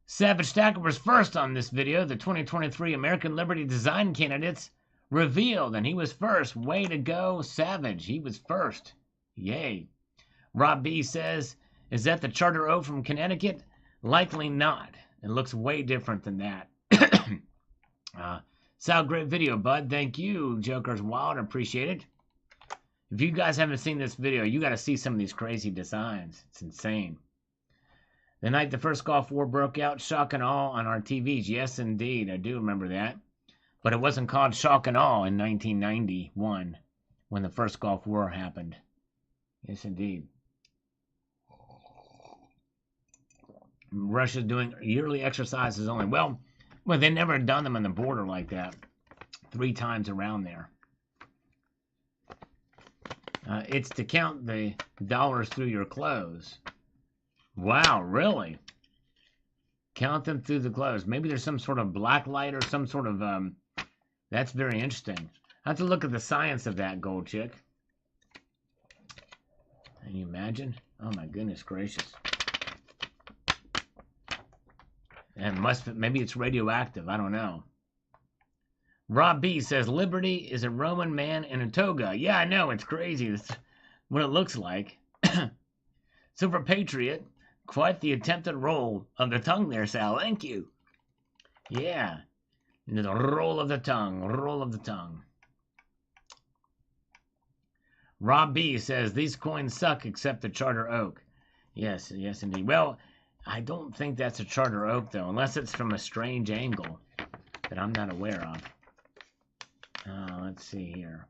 Savage Stacker was first on this video. The 2023 American Liberty Design candidates revealed, and he was first. Way to go, Savage. He was first. Yay. Rob B says, is that the Charter Oak from Connecticut? Likely not. It looks way different than that. Sal, great video, bud. Thank you, Joker's Wild. Appreciate it. If you guys haven't seen this video, you got to see some of these crazy designs. It's insane. The night the first Gulf War broke out, shock and awe on our TVs. Yes, indeed. I do remember that. But it wasn't called shock and awe in 1991 when the first Gulf War happened. Yes, indeed. Russia's doing yearly exercises only. Well, they never done them on the border like that. 3 times around there. It's to count the dollars through your clothes. Wow, really? Count them through the clothes. Maybe there's some sort of black light or some sort of... that's very interesting. I have to look at the science of that, Gold Chick. Can you imagine? Oh my goodness gracious. And maybe it's radioactive. I don't know. Rob B says, Liberty is a Roman man in a toga. Yeah, I know, it's crazy. That's what it looks like. Silver Patriot, quite the attempted roll of the tongue there, Sal. Thank you. Yeah, the roll of the tongue, roll of the tongue. Rob B says, these coins suck except the Charter Oak. Yes, yes, indeed. Well, I don't think that's a Charter Oak, though, unless it's from a strange angle that I'm not aware of. Let's see here.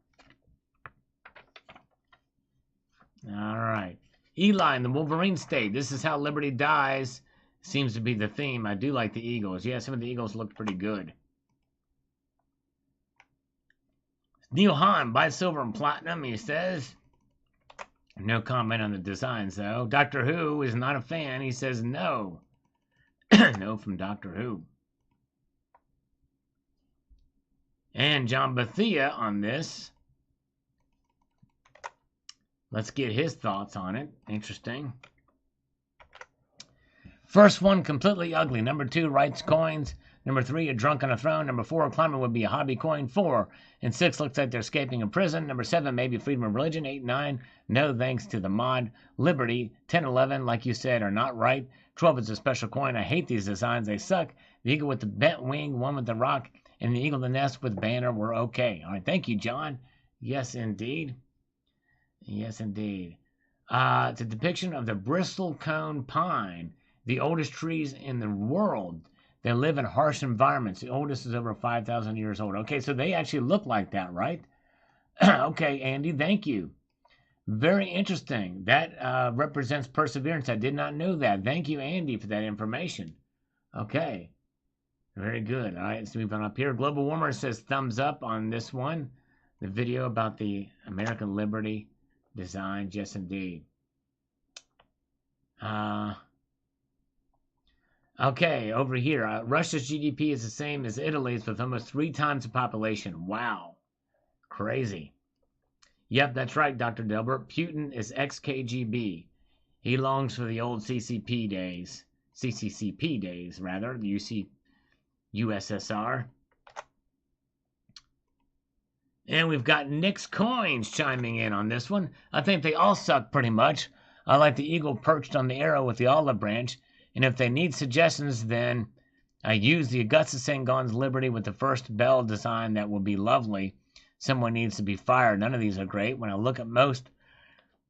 All right. Eli in the Wolverine State. This is how Liberty dies. Seems to be the theme. I do like the Eagles. Yeah, some of the Eagles look pretty good. Neil Hahn, buy silver and platinum, he says. No comment on the designs, though. Doctor Who is not a fan. He says no. No from Doctor Who. And John Bethia on this. Let's get his thoughts on it. Interesting. First one, completely ugly. Number 2, writes coins. Number 3, a drunk on a throne. Number 4, climbing would be a hobby coin. 4 and 6 looks like they're escaping a prison. Number 7, maybe freedom of religion. 8, 9, no thanks to the mod. Liberty. 10, 11, like you said, are not right. 12 is a special coin. I hate these designs. They suck. The eagle with the bent wing, one with the rock, and the eagle in the nest with banner were okay. All right, thank you, John. Yes, indeed. Yes, indeed. It's a depiction of the bristlecone pine, the oldest trees in the world. They live in harsh environments. The oldest is over 5,000 years old. Okay, so they actually look like that, right? Okay, Andy, thank you. Very interesting. That represents perseverance. I did not know that. Thank you, Andy, for that information. Okay. Very good. All right, let's move on up here. Global Warmer says thumbs up on this one. The video about the American Liberty design. Yes, indeed. Okay, over here. Russia's GDP is the same as Italy's with almost 3 times the population. Wow. Crazy. Yep, that's right, Dr. Delbert. Putin is ex-KGB. He longs for the old CCP days. CCCP days, rather. The USSR. And we've got Nick's Coins chiming in on this one. I think they all suck pretty much. I like the eagle perched on the arrow with the olive branch. And if they need suggestions, then I use the Augusta St. Gaun's Liberty with the first bell design. That will be lovely. Someone needs to be fired. None of these are great. When I look at most,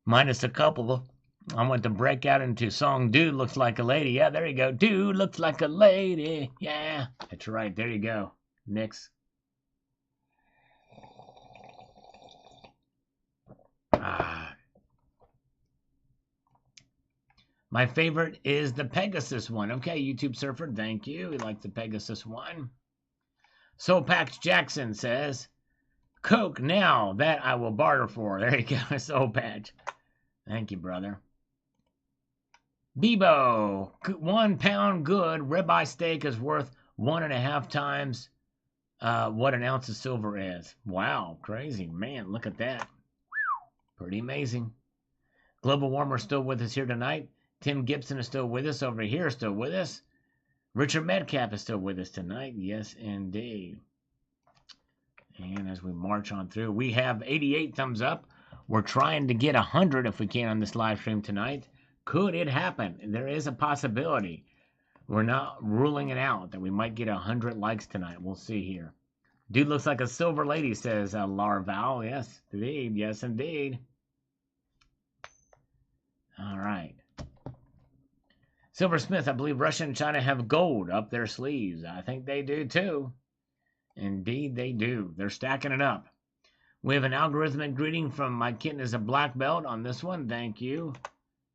minus a couple, I want to break out into song, Dude Looks Like a Lady. Yeah, there you go. Dude looks like a lady. Yeah, that's right. There you go. Nick's. My favorite is the Pegasus one. Okay, YouTube Surfer, thank you. We like the Pegasus one. Soul Pax Jackson says, Coke now, that I will barter for. There you go, Soul Patch. Thank you, brother. Bebo, 1 pound good ribeye steak is worth 1.5 times what an ounce of silver is. Wow, crazy. Man, look at that. Pretty amazing. Global Warmer still with us here tonight. Tim Gibson is still with us over here, still with us. Richard Metcalf is still with us tonight. Yes, indeed. And as we march on through, we have 88 thumbs up. We're trying to get 100 if we can on this live stream tonight. Could it happen? There is a possibility. We're not ruling it out that we might get 100 likes tonight. We'll see here. Dude looks like a silver lady, says Larval. Yes, indeed. Yes, indeed. All right. Silversmith, I believe Russia and China have gold up their sleeves. I think they do too. Indeed they do. They're stacking it up. We have an algorithmic greeting from My Kitten is a Black Belt on this one. Thank you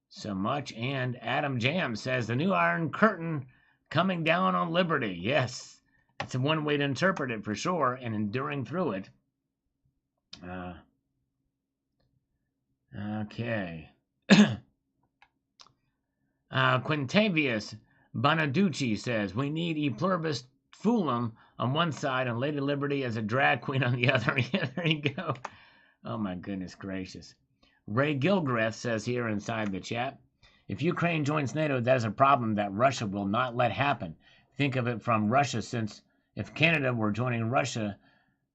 so much. And Adam Jam says, the new Iron Curtain coming down on Liberty. Yes, that's one way to interpret it for sure, and enduring through it. Okay. Quintavious Bonaducci says, we need E Pluribus Fulum on one side and Lady Liberty as a drag queen on the other. Yeah, there you go. Oh my goodness gracious. Ray Gilgreth says here inside the chat, if Ukraine joins NATO, that is a problem that Russia will not let happen. Think of it from Russia, since if Canada were joining Russia,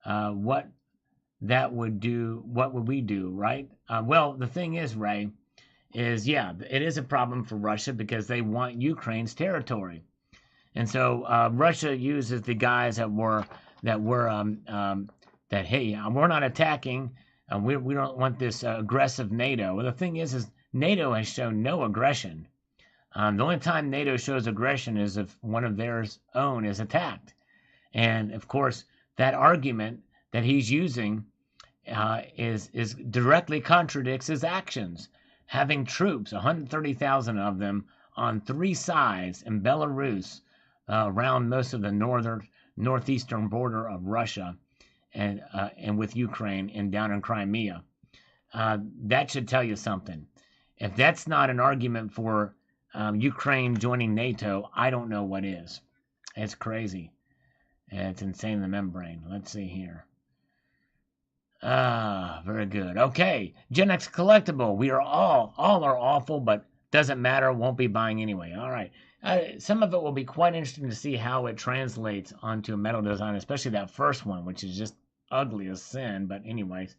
what that would do, what would we do, right? Well, the thing is, Ray, is yeah, it is a problem for Russia because they want Ukraine's territory. And so Russia uses the guys that were that hey, we're not attacking, we don't want this aggressive NATO. Well, the thing is NATO has shown no aggression. The only time NATO shows aggression is if one of their own is attacked. And of course, that argument that he's using is directly contradicts his actions. Having troops, 130,000 of them, on 3 sides in Belarus, around most of the northeastern border of Russia, and with Ukraine and down in Crimea. That should tell you something. If that's not an argument for Ukraine joining NATO, I don't know what is. It's crazy. It's insane in the membrane. Let's see here. Very good. Okay, Gen X Collectible. We are all are awful, but doesn't matter. Won't be buying anyway. All right. Some of it will be quite interesting to see how it translates onto a metal design, especially that first one, which is just ugly as sin. But anyways,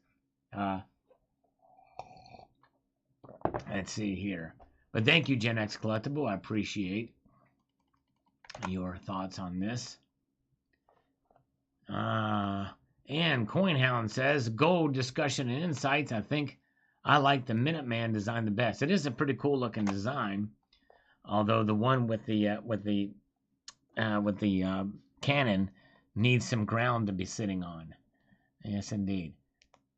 let's see here. But thank you, Gen X Collectible. I appreciate your thoughts on this. And Coinhound says, gold discussion and insights. I think I like the Minuteman design the best. It is a pretty cool looking design, although the one with the cannon needs some ground to be sitting on. Yes, indeed.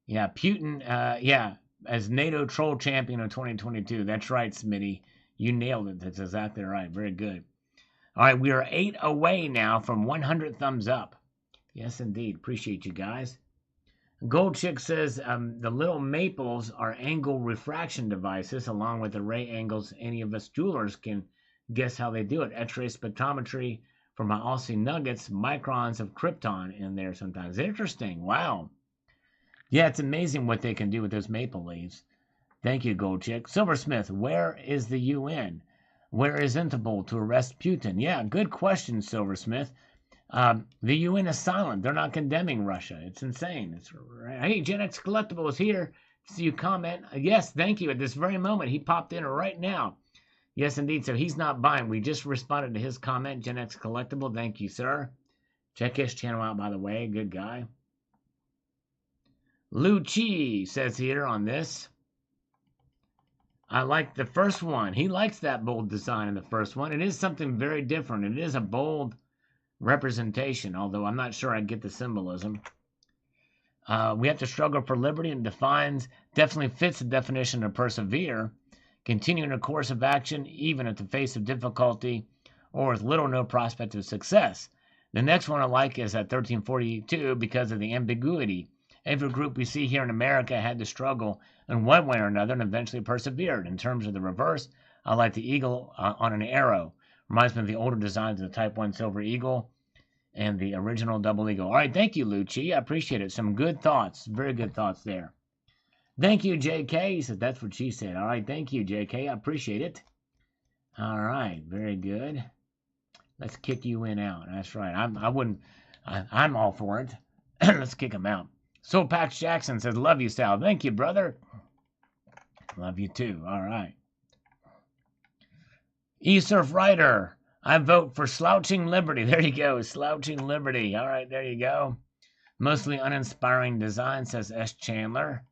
Yeah, Putin. Yeah, as NATO troll champion of 2022. That's right, Smitty. You nailed it. That's exactly right. Very good. All right, we are 8 away now from 100 thumbs up. Yes, indeed. Appreciate you guys. Gold Chick says the little maples are angle refraction devices, along with array angles. Any of us jewelers can guess how they do it. X-ray spectrometry for my Aussie nuggets, microns of krypton in there sometimes. Interesting. Wow. Yeah, it's amazing what they can do with those maple leaves. Thank you, Gold Chick. Silversmith, where is the UN? Where is Interpol to arrest Putin? Yeah, good question, Silversmith. The UN is silent. They're not condemning Russia. It's insane. It's right. Hey, Gen X Collectible is here. See you comment. Yes, thank you. At this very moment, he popped in right now. Yes, indeed. So he's not buying. We just responded to his comment, Gen X Collectible. Thank you, sir. Check his channel out, by the way. Good guy. Lu Chi says here on this, I like the first one. He likes that bold design in the first one. It is something very different. It is a bold representation, although I'm not sure I get the symbolism. We have to struggle for liberty, and definitely fits the definition of persevere, continuing a course of action even at the face of difficulty or with little or no prospect of success. The next one I like is at 1342 because of the ambiguity. Every group we see here in America had to struggle in one way or another and eventually persevered. In terms of the reverse, I like the eagle on an arrow. Reminds me of the older designs of the Type 1 Silver Eagle and the original Double Eagle. All right, thank you, Lucci. I appreciate it. Some good thoughts. Very good thoughts there. Thank you, JK. He said that's what she said. All right, thank you, JK. I appreciate it. All right, very good. Let's kick you in out. That's right. I'm all for it. Let's kick him out. Soul Pax Jackson says, love you, Sal. Thank you, brother. Love you too. All right. E-Surf Rider, I vote for Slouching Liberty. There you go, Slouching Liberty. All right, there you go. Mostly uninspiring design, says S. Chandler.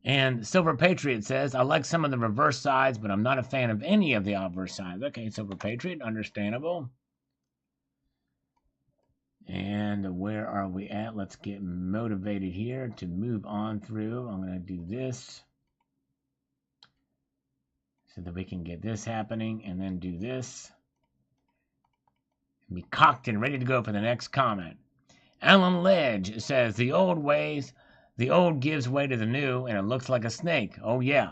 And Silver Patriot says, I like some of the reverse sides, but I'm not a fan of any of the obverse sides. Okay, Silver Patriot, understandable. And where are we at? Let's get motivated here to move on through. I'm going to do this so that we can get this happening, and then do this. Be cocked and ready to go for the next comment. Alan Ledge says, the old gives way to the new, and it looks like a snake. Oh, yeah.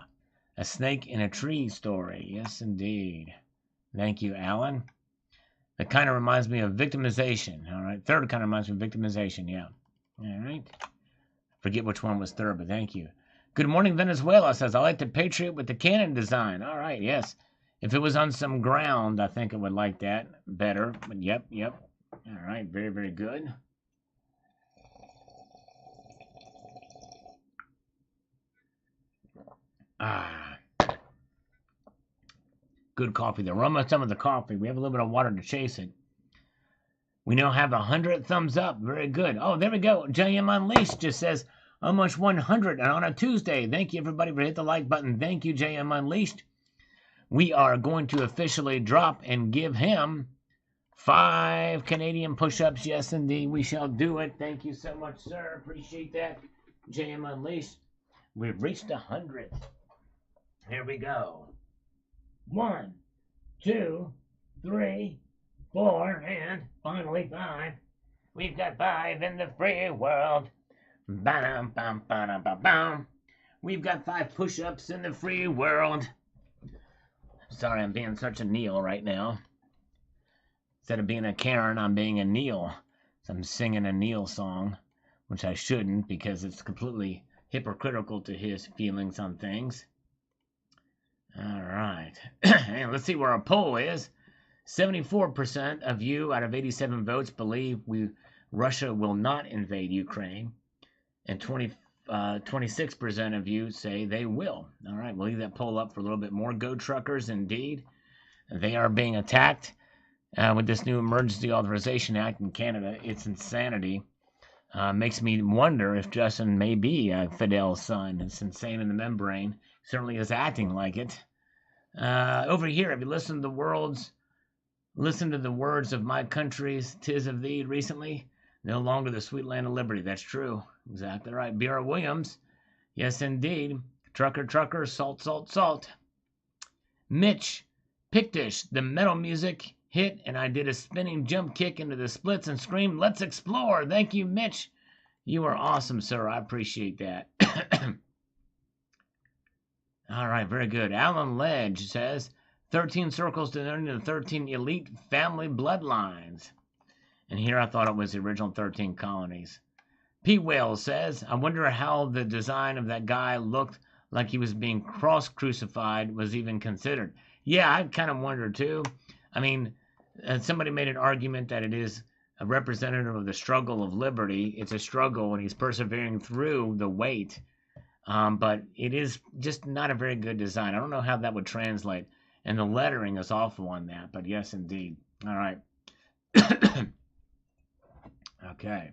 A snake in a tree story. Yes, indeed. Thank you, Alan. That kind of reminds me of victimization. All right. Third kind of reminds me of victimization. Yeah. All right. Forget which one was third, but thank you. Good morning, Venezuela says, I like the Patriot with the cannon design. All right. Yes. If it was on some ground, I think I would like that better. But yep. All right, very, very good. Ah, good coffee. The aroma of some of the coffee. We have a little bit of water to chase it. We now have 100 thumbs up. Very good. Oh, there we go. JM Unleashed just says almost 100 and on a Tuesday. Thank you, everybody, for hitting the like button. Thank you, JM Unleashed. We are going to officially drop and give him 5 Canadian push-ups. Yes, indeed, we shall do it. Thank you so much, sir. Appreciate that. JM Unleashed. We've reached 100. Here we go. 1, 2, 3, 4, and finally 5. We've got 5 in the free world. Ba-dum, bum, ba-dum, bum, bum. We've got 5 push-ups in the free world. Sorry, I'm being such a Neil right now. Instead of being a Karen, I'm being a Neil. So I'm singing a Neil song, which I shouldn't because it's completely hypocritical to his feelings on things. All right. And let's see where our poll is. 74% of you out of 87 votes believe Russia will not invade Ukraine. And 26% of you say they will. All right, we'll leave that poll up for a little bit more. Go Truckers, indeed. They are being attacked with this new Emergency Authorization Act in Canada. It's insanity. Makes me wonder if Justin may be Fidel's son. It's insane in the membrane. Certainly is acting like it. Over here, have you listened to the words of my country's tis of thee recently? No longer the sweet land of liberty. That's true. Exactly right. B.R. Williams. Yes, indeed. Trucker, trucker, salt, salt, salt. Mitch Pictish. The metal music hit, and I did a spinning jump kick into the splits and screamed, "Let's explore!" Thank you, Mitch. You are awesome, sir. I appreciate that. All right, very good. Alan Ledge says, 13 circles denoting the 13 elite family bloodlines. And here I thought it was the original 13 colonies. P. Wales says, I wonder how the design of that guy looked like he was being cross-crucified was even considered. Yeah, I kind of wondered too. I mean, somebody made an argument that it is a representative of the struggle of liberty. It's a struggle, and he's persevering through the weight. But it is just not a very good design. I don't know how that would translate. And the lettering is awful on that. But yes, indeed. All right. Okay.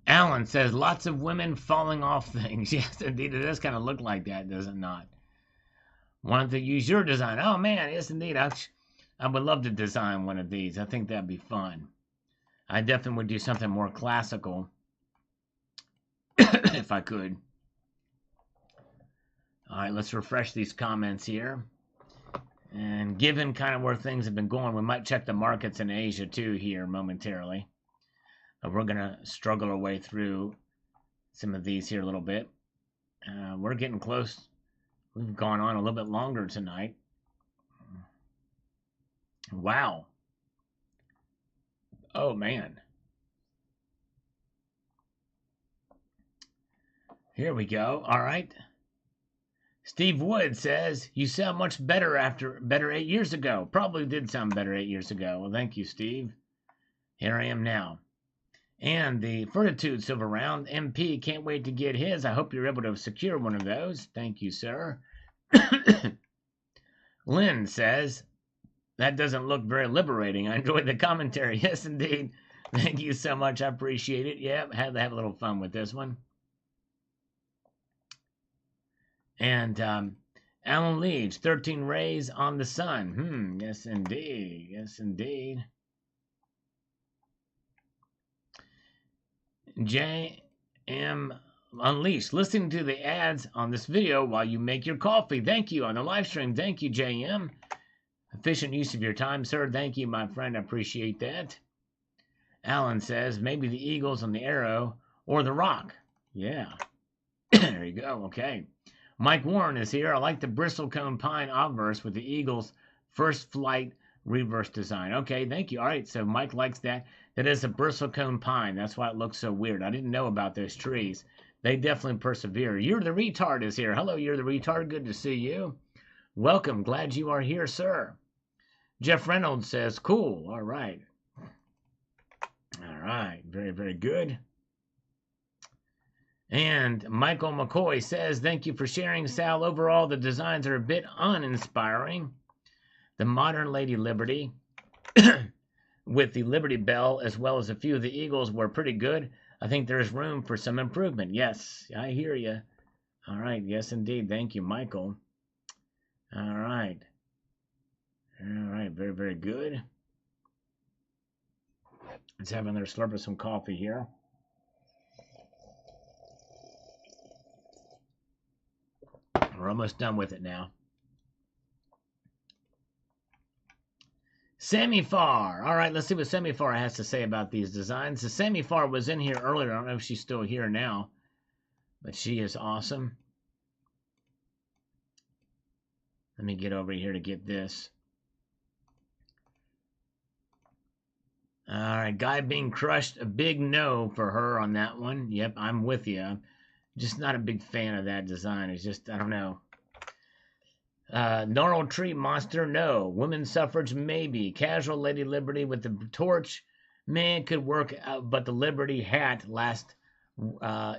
Alan says, lots of women falling off things. Yes, indeed. It does kind of look like that, does it not? Wanted to use your design. Oh, man. Yes, indeed. I would love to design one of these. I think that'd be fun. I definitely would do something more classical if I could. All right, let's refresh these comments here. And given kind of where things have been going, we might check the markets in Asia too here momentarily. But we're going to struggle our way through some of these here a little bit. We're getting close. We've gone on a little bit longer tonight. Wow. Oh, man. Here we go. All right. Steve Wood says, you sound much better 8 years ago. Probably did sound better 8 years ago. Well, thank you, Steve. Here I am now. And the Fortitude Silver Round MP can't wait to get his. I hope you're able to secure one of those. Thank you, sir. Lynn says, that doesn't look very liberating. I enjoyed the commentary. Yes, indeed. Thank you so much. I appreciate it. Yeah, had to have a little fun with this one. And Alan Leach, 13 rays on the sun. Yes, indeed. Yes, indeed. J.M. Unleashed, listening to the ads on this video while you make your coffee. Thank you on the live stream. Thank you, J.M. Efficient use of your time, sir. Thank you, my friend. I appreciate that. Alan says, maybe the Eagles on the Arrow or the Rock. Yeah. There you go. Okay. Mike Warren is here. I like the bristlecone pine obverse with the Eagles' first flight reverse design. Okay, thank you. All right, so Mike likes that. That is a bristlecone pine. That's why it looks so weird. I didn't know about those trees. They definitely persevere. You're the Retard is here. Hello, You're the Retard. Good to see you. Welcome. Glad you are here, sir. Jeff Reynolds says, cool. All right. All right. Very, very good. And Michael McCoy says, thank you for sharing, Sal. Overall, the designs are a bit uninspiring. The modern Lady Liberty with the Liberty Bell, as well as a few of the Eagles, were pretty good. I think there's room for some improvement. Yes, I hear you. All right. Yes, indeed. Thank you, Michael. All right. All right. Very, very good. Let's have another slurp of some coffee here. We're almost done with it now. Samifar. All right, let's see what Samifar has to say about these designs. The Samifar was in here earlier. I don't know if she's still here now, but she is awesome. Let me get over here to get this. All right, guy being crushed. A big no for her on that one. Yep, I'm with you. I'm just not a big fan of that design. It's just, I don't know. Gnarl Tree Monster, no. Women's suffrage, maybe. Casual Lady Liberty with the torch, man, could work out, but the Liberty hat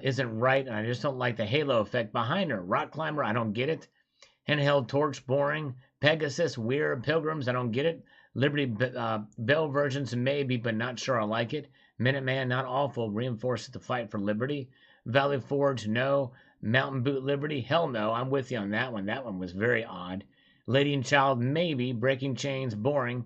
isn't right, and I just don't like the halo effect behind her. Rock Climber, I don't get it. Handheld Torch, boring. Pegasus, weird. Pilgrims, I don't get it. Liberty Bell versions, maybe, but not sure I like it. Minuteman, not awful. Reinforces the fight for liberty. Valley Forge, no. Mountain Boot Liberty, hell no. I'm with you on that one. That one was very odd. Lady and Child, maybe. Breaking Chains, boring.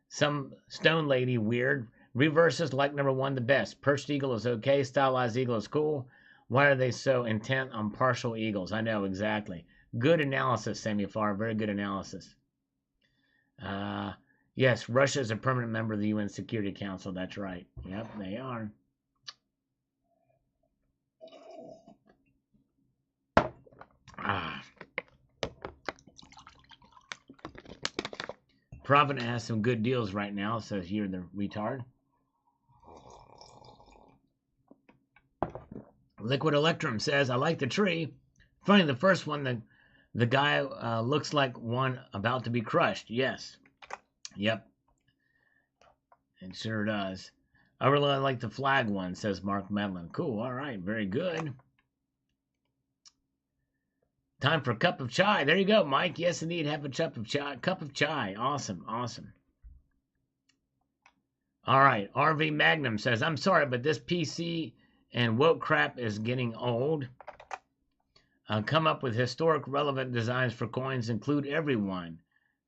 Some Stone Lady, weird. Reverses, like number 1, the best. Perched Eagle is okay. Stylized Eagle is cool. Why are they so intent on partial eagles? I know, exactly. Good analysis, Samifar. Very good analysis. Yes, Russia is a permanent member of the UN Security Council. That's right. Yep, they are. Provident has some good deals right now, says You're the Retard. Liquid Electrum says, I like the tree. Funny, the first one, the guy looks like one about to be crushed. Yes. Yep. It sure does. I really like the flag one, says Mark Medlin. Cool. All right. Very good. Time for a cup of chai. There you go, Mike. Yes, indeed. Have a cup of chai. Cup of chai. Awesome. Awesome. All right. RV Magnum says, I'm sorry, but this PC and woke crap is getting old. Come up with historic relevant designs for coins. Include everyone.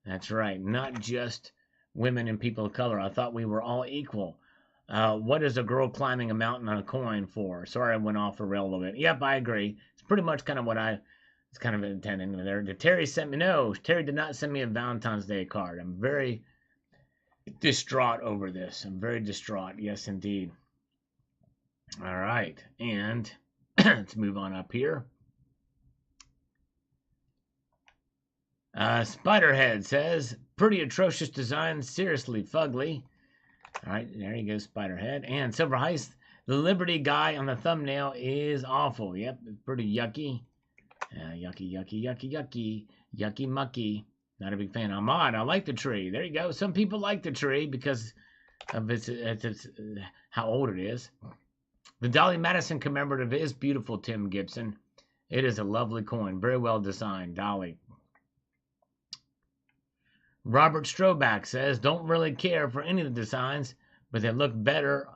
That's right. Not just women and people of color. I thought we were all equal. What is a girl climbing a mountain on a coin for? Sorry, I went off the rail a little bit. Yep, I agree. It's pretty much kind of what I was kind of intending there. Did Terry send me? No, Terry did not send me a Valentine's Day card. I'm very distraught over this. I'm very distraught. Yes, indeed. All right. And let's move on up here. Spiderhead says, pretty atrocious design, seriously fugly. All right, there you go, Spiderhead. And Silver Heist, the Liberty guy on the thumbnail is awful. Yep, pretty yucky. Yucky, yucky, yucky, yucky, yucky mucky. Not a big fan. Ahmad, I like the tree. There you go. Some people like the tree because of its how old it is. The Dolly Madison commemorative is beautiful, Tim Gibson. It is a lovely coin. Very well designed, Dolly. Robert Stroback says, don't really care for any of the designs, but they look better,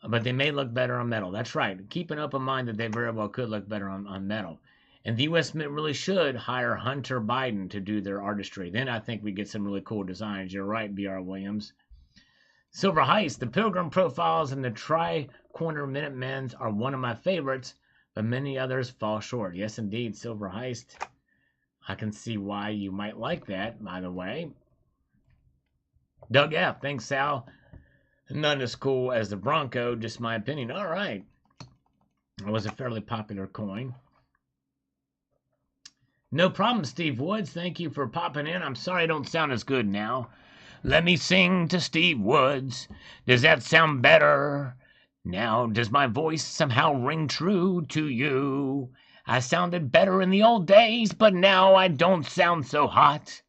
but they may look better on metal. That's right. Keep an open mind that they very well could look better on metal. And the U.S. Mint really should hire Hunter Biden to do their artistry. Then I think we get some really cool designs. You're right, B.R. Williams. Silver Heist, the Pilgrim profiles and the Tri-Corner Minutemens are one of my favorites, but many others fall short. Yes, indeed, Silver Heist. I can see why you might like that, by the way. Doug F., thanks, Sal. Not as cool as the Bronco, just my opinion. All right. It was a fairly popular coin. No problem, Steve Woods. Thank you for popping in. I'm sorry I don't sound as good now. Let me sing to Steve Woods. Does that sound better? Now does my voice somehow ring true to you? I sounded better in the old days, but now I don't sound so hot.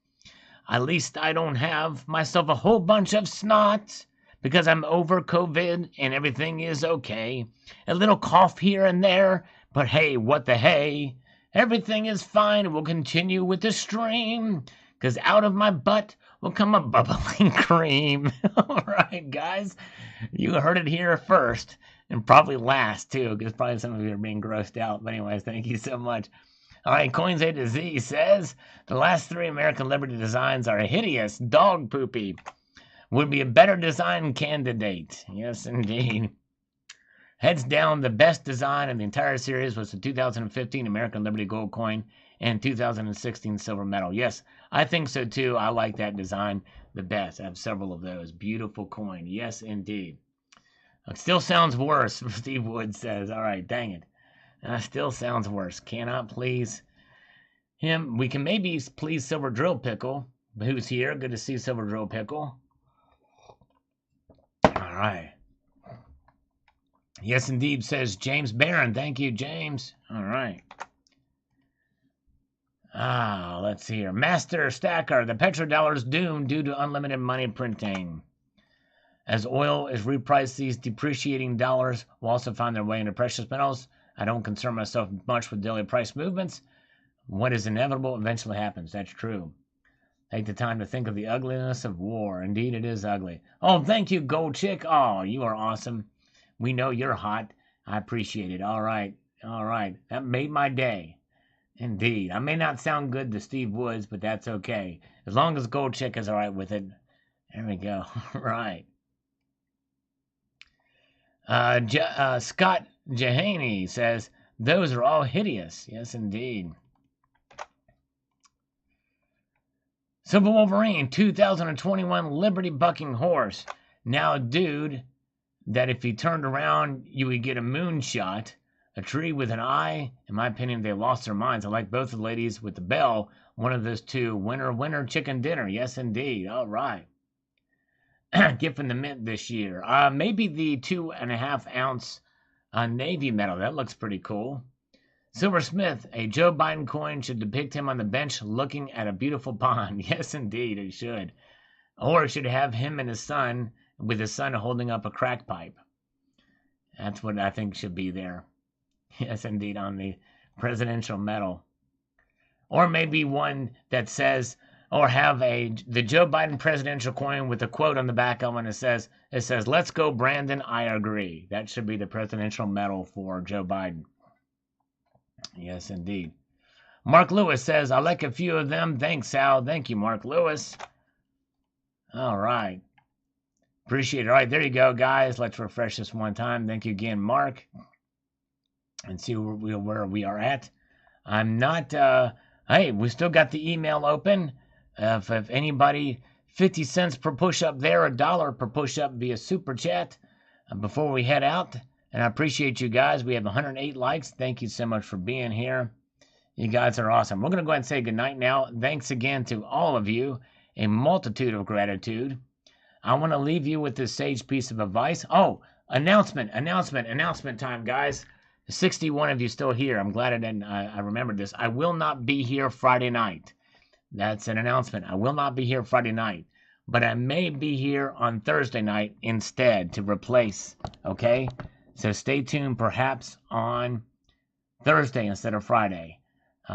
At least I don't have myself a whole bunch of snot, because I'm over COVID and everything is okay. A little cough here and there, but hey, what the hey? Everything is fine and we'll continue with the stream, because out of my butt will come a bubbling cream. All right, guys, you heard it here first, and probably last, too, because probably some of you are being grossed out. But anyways, thank you so much. All right, Coins A to Z says, the last 3 American Liberty designs are hideous, dog poopy. Would be a better design candidate. Yes, indeed. Heads down, the best design in the entire series was the 2015 American Liberty Gold Coin and 2016 Silver Metal. Yes, I think so too. I like that design the best. I have several of those. Beautiful coin. Yes, indeed. It still sounds worse, Steve Wood says. All right, dang it. Still sounds worse. Cannot please him. We can maybe please Silver Drill Pickle, who's here. Good to see Silver Drill Pickle. All right. Yes, indeed, says James Barron. Thank you, James. All right. Let's see here. Master Stacker, the petrodollar's doomed due to unlimited money printing. As oil is repriced, these depreciating dollars will also find their way into precious metals. I don't concern myself much with daily price movements. What is inevitable eventually happens. That's true. Take the time to think of the ugliness of war. Indeed, it is ugly. Oh, thank you, Gold Chick. Oh, you are awesome. We know you're hot. I appreciate it. All right. All right. That made my day. Indeed. I may not sound good to Steve Woods, but that's okay. As long as Gold Chick is all right with it. There we go. Right. Scott Jahaney says, those are all hideous. Yes, indeed. Silver Wolverine, 2021 Liberty Bucking Horse. Now, dude, that if he turned around, you would get a moonshot. A tree with an eye. In my opinion, they lost their minds. I like both the ladies with the bell. One of those two. Winner, winner, chicken dinner. Yes, indeed. All right. Gift from the mint this year. Maybe the 2.5 ounce Navy medal. That looks pretty cool. Silversmith, a Joe Biden coin should depict him on the bench looking at a beautiful pond. Yes, indeed, it should. Or it should have him and his son, with his son holding up a crack pipe. That's what I think should be there. Yes, indeed, on the presidential medal. Or maybe one that says, or have the Joe Biden presidential coin with a quote on the back of it. It says, let's go, Brandon, I agree. That should be the presidential medal for Joe Biden. Yes, indeed. Mark Lewis says, I like a few of them. Thanks, Sal. Thank you, Mark Lewis. All right. Appreciate it. All right, there you go, guys. Let's refresh this one time. Thank you again, Mark. And see where we are at. I'm not, hey, we still got the email open. If anybody, 50 cents per push-up there, $1 per push-up via Super Chat before we head out. And I appreciate you guys. We have 108 likes. Thank you so much for being here. You guys are awesome. We're going to go ahead and say goodnight now. Thanks again to all of you. A multitude of gratitude. I want to leave you with this sage piece of advice. Oh, announcement time, guys. 61 of you still here. I'm glad I remembered this. I will not be here Friday night. That's an announcement. I will not be here Friday night. But I may be here on Thursday night instead to replace. Okay? So stay tuned perhaps on Thursday instead of Friday.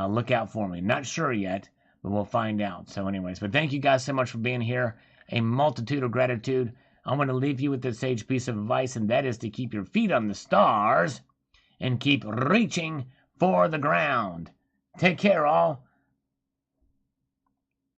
Look out for me. Not sure yet, but we'll find out. So anyways, but thank you guys so much for being here. A multitude of gratitude. I want to leave you with this sage piece of advice, and that is to keep your feet on the stars and keep reaching for the ground. Take care, all.